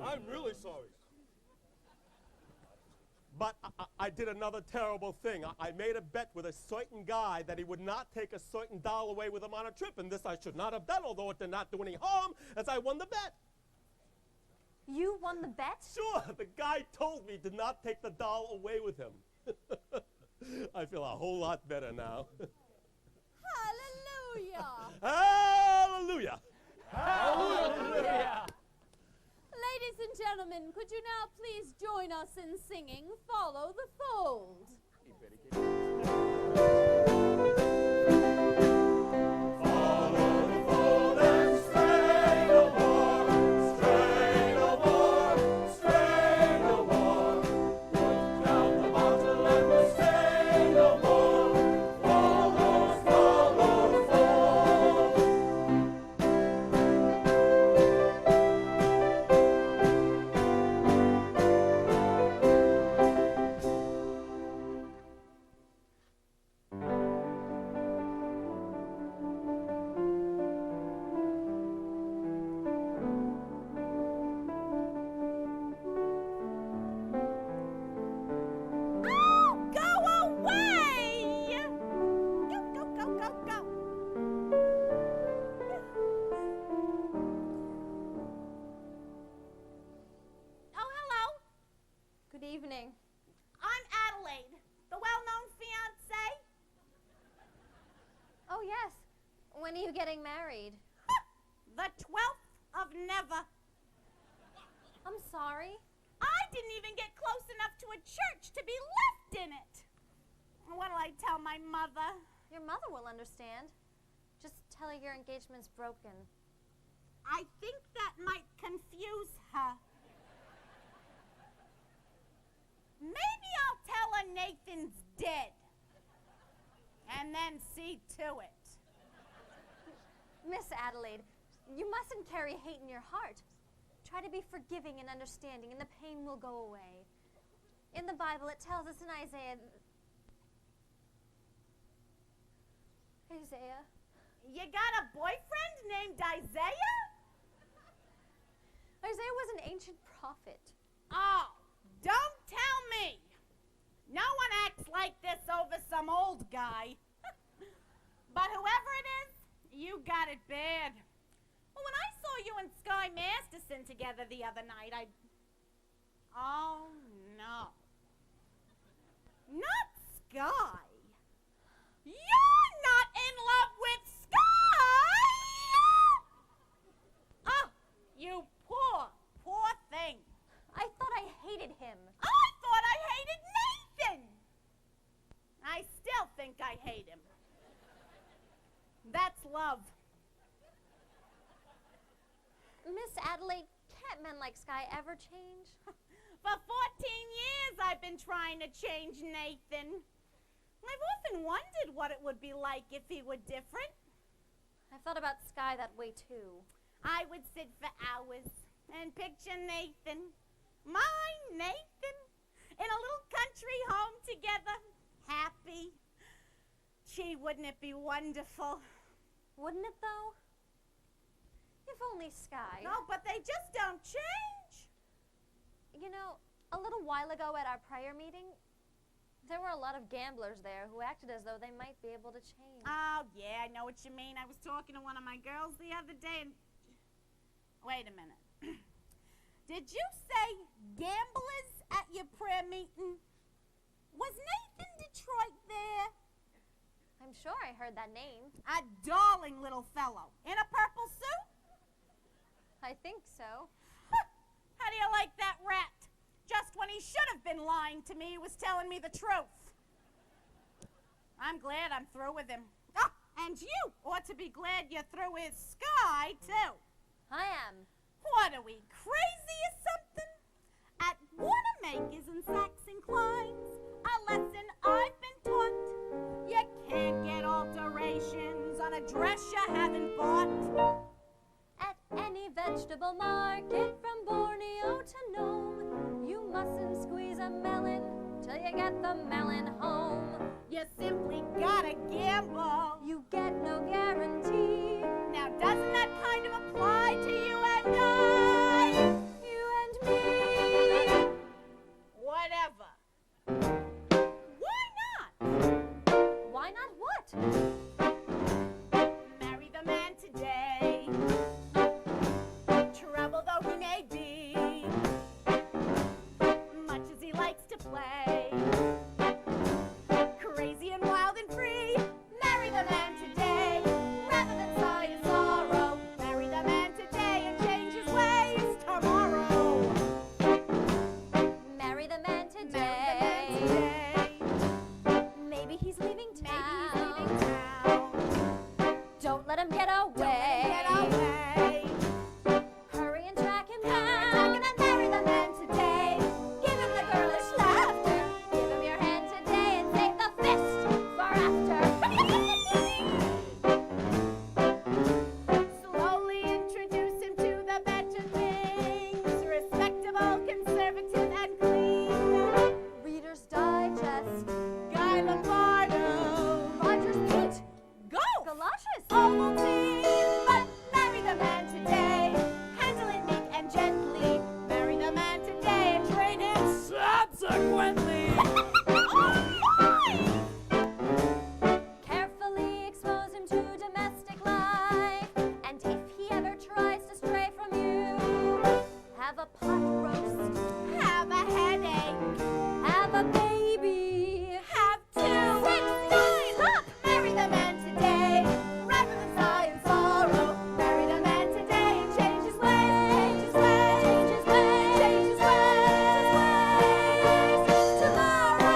I'm really sorry. But I did another terrible thing. I made a bet with a certain guy that he would not take a certain doll away with him on a trip, and this I should not have done, although it did not do any harm, as I won the bet. You won the bet? Sure, the guy told me to not take the doll away with him. I feel a whole lot better now. Hallelujah! Hallelujah! Hallelujah! Ladies and gentlemen, could you now please join us in singing Follow the Fold? When are you getting married? The 12th of never. I'm sorry. I didn't even get close enough to a church to be left in it. What'll I tell my mother? Your mother will understand. Just tell her your engagement's broken. I think that might confuse her. Maybe I'll tell her Nathan's dead. And then see to it. Miss Adelaide, you mustn't carry hate in your heart. Try to be forgiving and understanding, and the pain will go away. In the Bible, it tells us in Isaiah... You got a boyfriend named Isaiah? Isaiah was an ancient prophet. Oh, don't tell me. No one acts like this over some old guy. But whoever it is, you got it bad. Well, when I saw you and Sky Masterson together the other night, Oh, no. Not Sky. You're not in love with Sky! Oh, you poor, poor thing. I thought I hated him. I thought I hated Nathan. I still think I hate him. That's love. Miss Adelaide, can't men like Sky ever change? For 14 years I've been trying to change Nathan. I've often wondered what it would be like if he were different. I thought about Sky that way too. I would sit for hours and picture Nathan, my Nathan, in a little country home together, happy. Gee, wouldn't it be wonderful? Wouldn't it though? If only Sky. No, but they just don't change. You know, a little while ago at our prayer meeting, There were a lot of gamblers there who acted as though they might be able to change. Oh, yeah, I know what you mean. I was talking to one of my girls the other day and... Wait a minute. Did you say gamblers at your prayer meeting? Was Nathan Detroit there? I'm sure I heard that name. A darling little fellow. In a purple suit? I think so. How do you like that rat? Just when he should have been lying to me, he was telling me the truth. I'm glad I'm through with him. Oh, and you ought to be glad you're through with Sky, too. I am. What are we, crazy or something? At Wanamaker's and Saks and Klein's, a lesson I've been taught. You can't get alterations on a dress you haven't bought. At any vegetable market from Borneo to Nome, you mustn't squeeze a melon till you get the melon home. You simply gotta gamble. You get no guarantee. Now doesn't that kind of apply to you and I? You and me. Whatever. Why not? Why not what? Marry the man today. Trouble though he may be, much as he likes to play. Crazy and wild and free. Marry the man today, rather than sigh his sorrow. Marry the man today and change his ways tomorrow. Marry the man today. Marry the man today. Maybe he's leaving town. Maybe he's leaving town. Don't let him get away. Don't let him get away. Hurry and track him down. And marry the man today. Give him the girlish laughter. Give him your hand today and save the fist for after. Slowly introduce him to the better things. Respectable, conservative, and clean. Reader's Digest. Guy Lombardo. Rogers Pete. Go! Galoshes. Ovaltine. But marry the man today. Handle it meek and gently. Marry the man today and train him subsequently. Carefully expose him to domestic life. And if he ever tries to stray from you, have a pot roast. Have a headache. Have a baby. Have 2. 6, 9. Up. Marry the man today. Rather than sigh and sorrow. Marry the man today and change his ways. Change his ways. Change his ways. Change his ways. Tomorrow.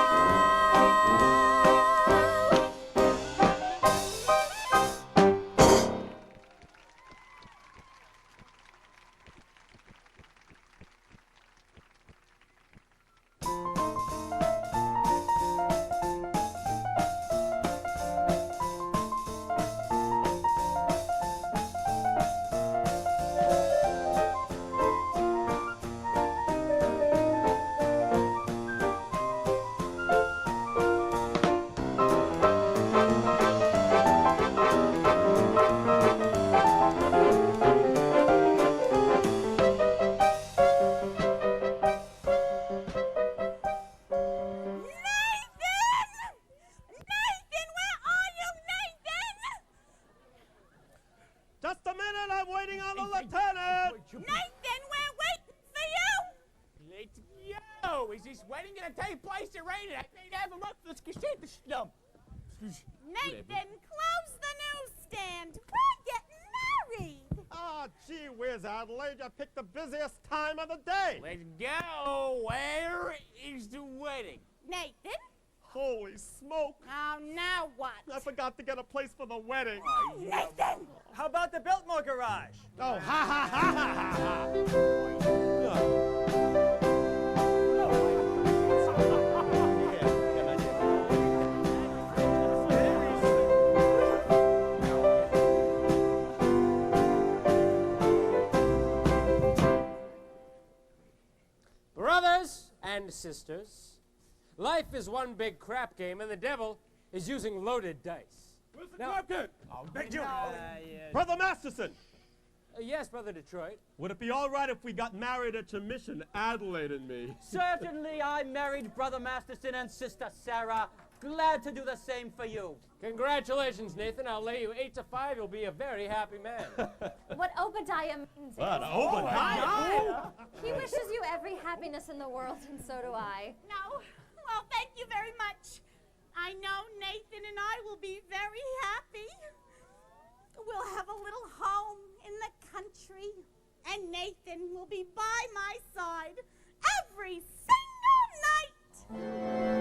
Nathan, where are you, Nathan? Just a minute, I'm waiting on the lieutenant. Nathan, we're waiting for you. Let's go. Is this wedding gonna take place in rain? I paid half a month for this cassette stump. Nathan, close the newsstand. We're getting married. Ah, gee whiz, Adelaide, you picked the busiest time of the day. Let's go. Where is the wedding? Nathan? Holy smoke. Oh, now what? I forgot to get a place for the wedding. Nathan! How about the Biltmore garage? Oh, ha ha ha ha ha ha. Brothers and sisters, life is one big crap game, and the devil is using loaded dice. Where's the captain? Oh, big you. Brother Masterson. Yes, Brother Detroit. Would it be all right if we got married at your mission, Adelaide and me? Certainly, I married Brother Masterson and Sister Sarah. Glad to do the same for you. Congratulations, Nathan. I'll lay you 8 to 5. You'll be a very happy man. What Obadiah means is... What, Obadiah? He wishes you every happiness in the world, and so do I. No. Well, thank you very much. I know Nathan and I will be very happy. We'll have a little home in the country, and Nathan will be by my side every single night.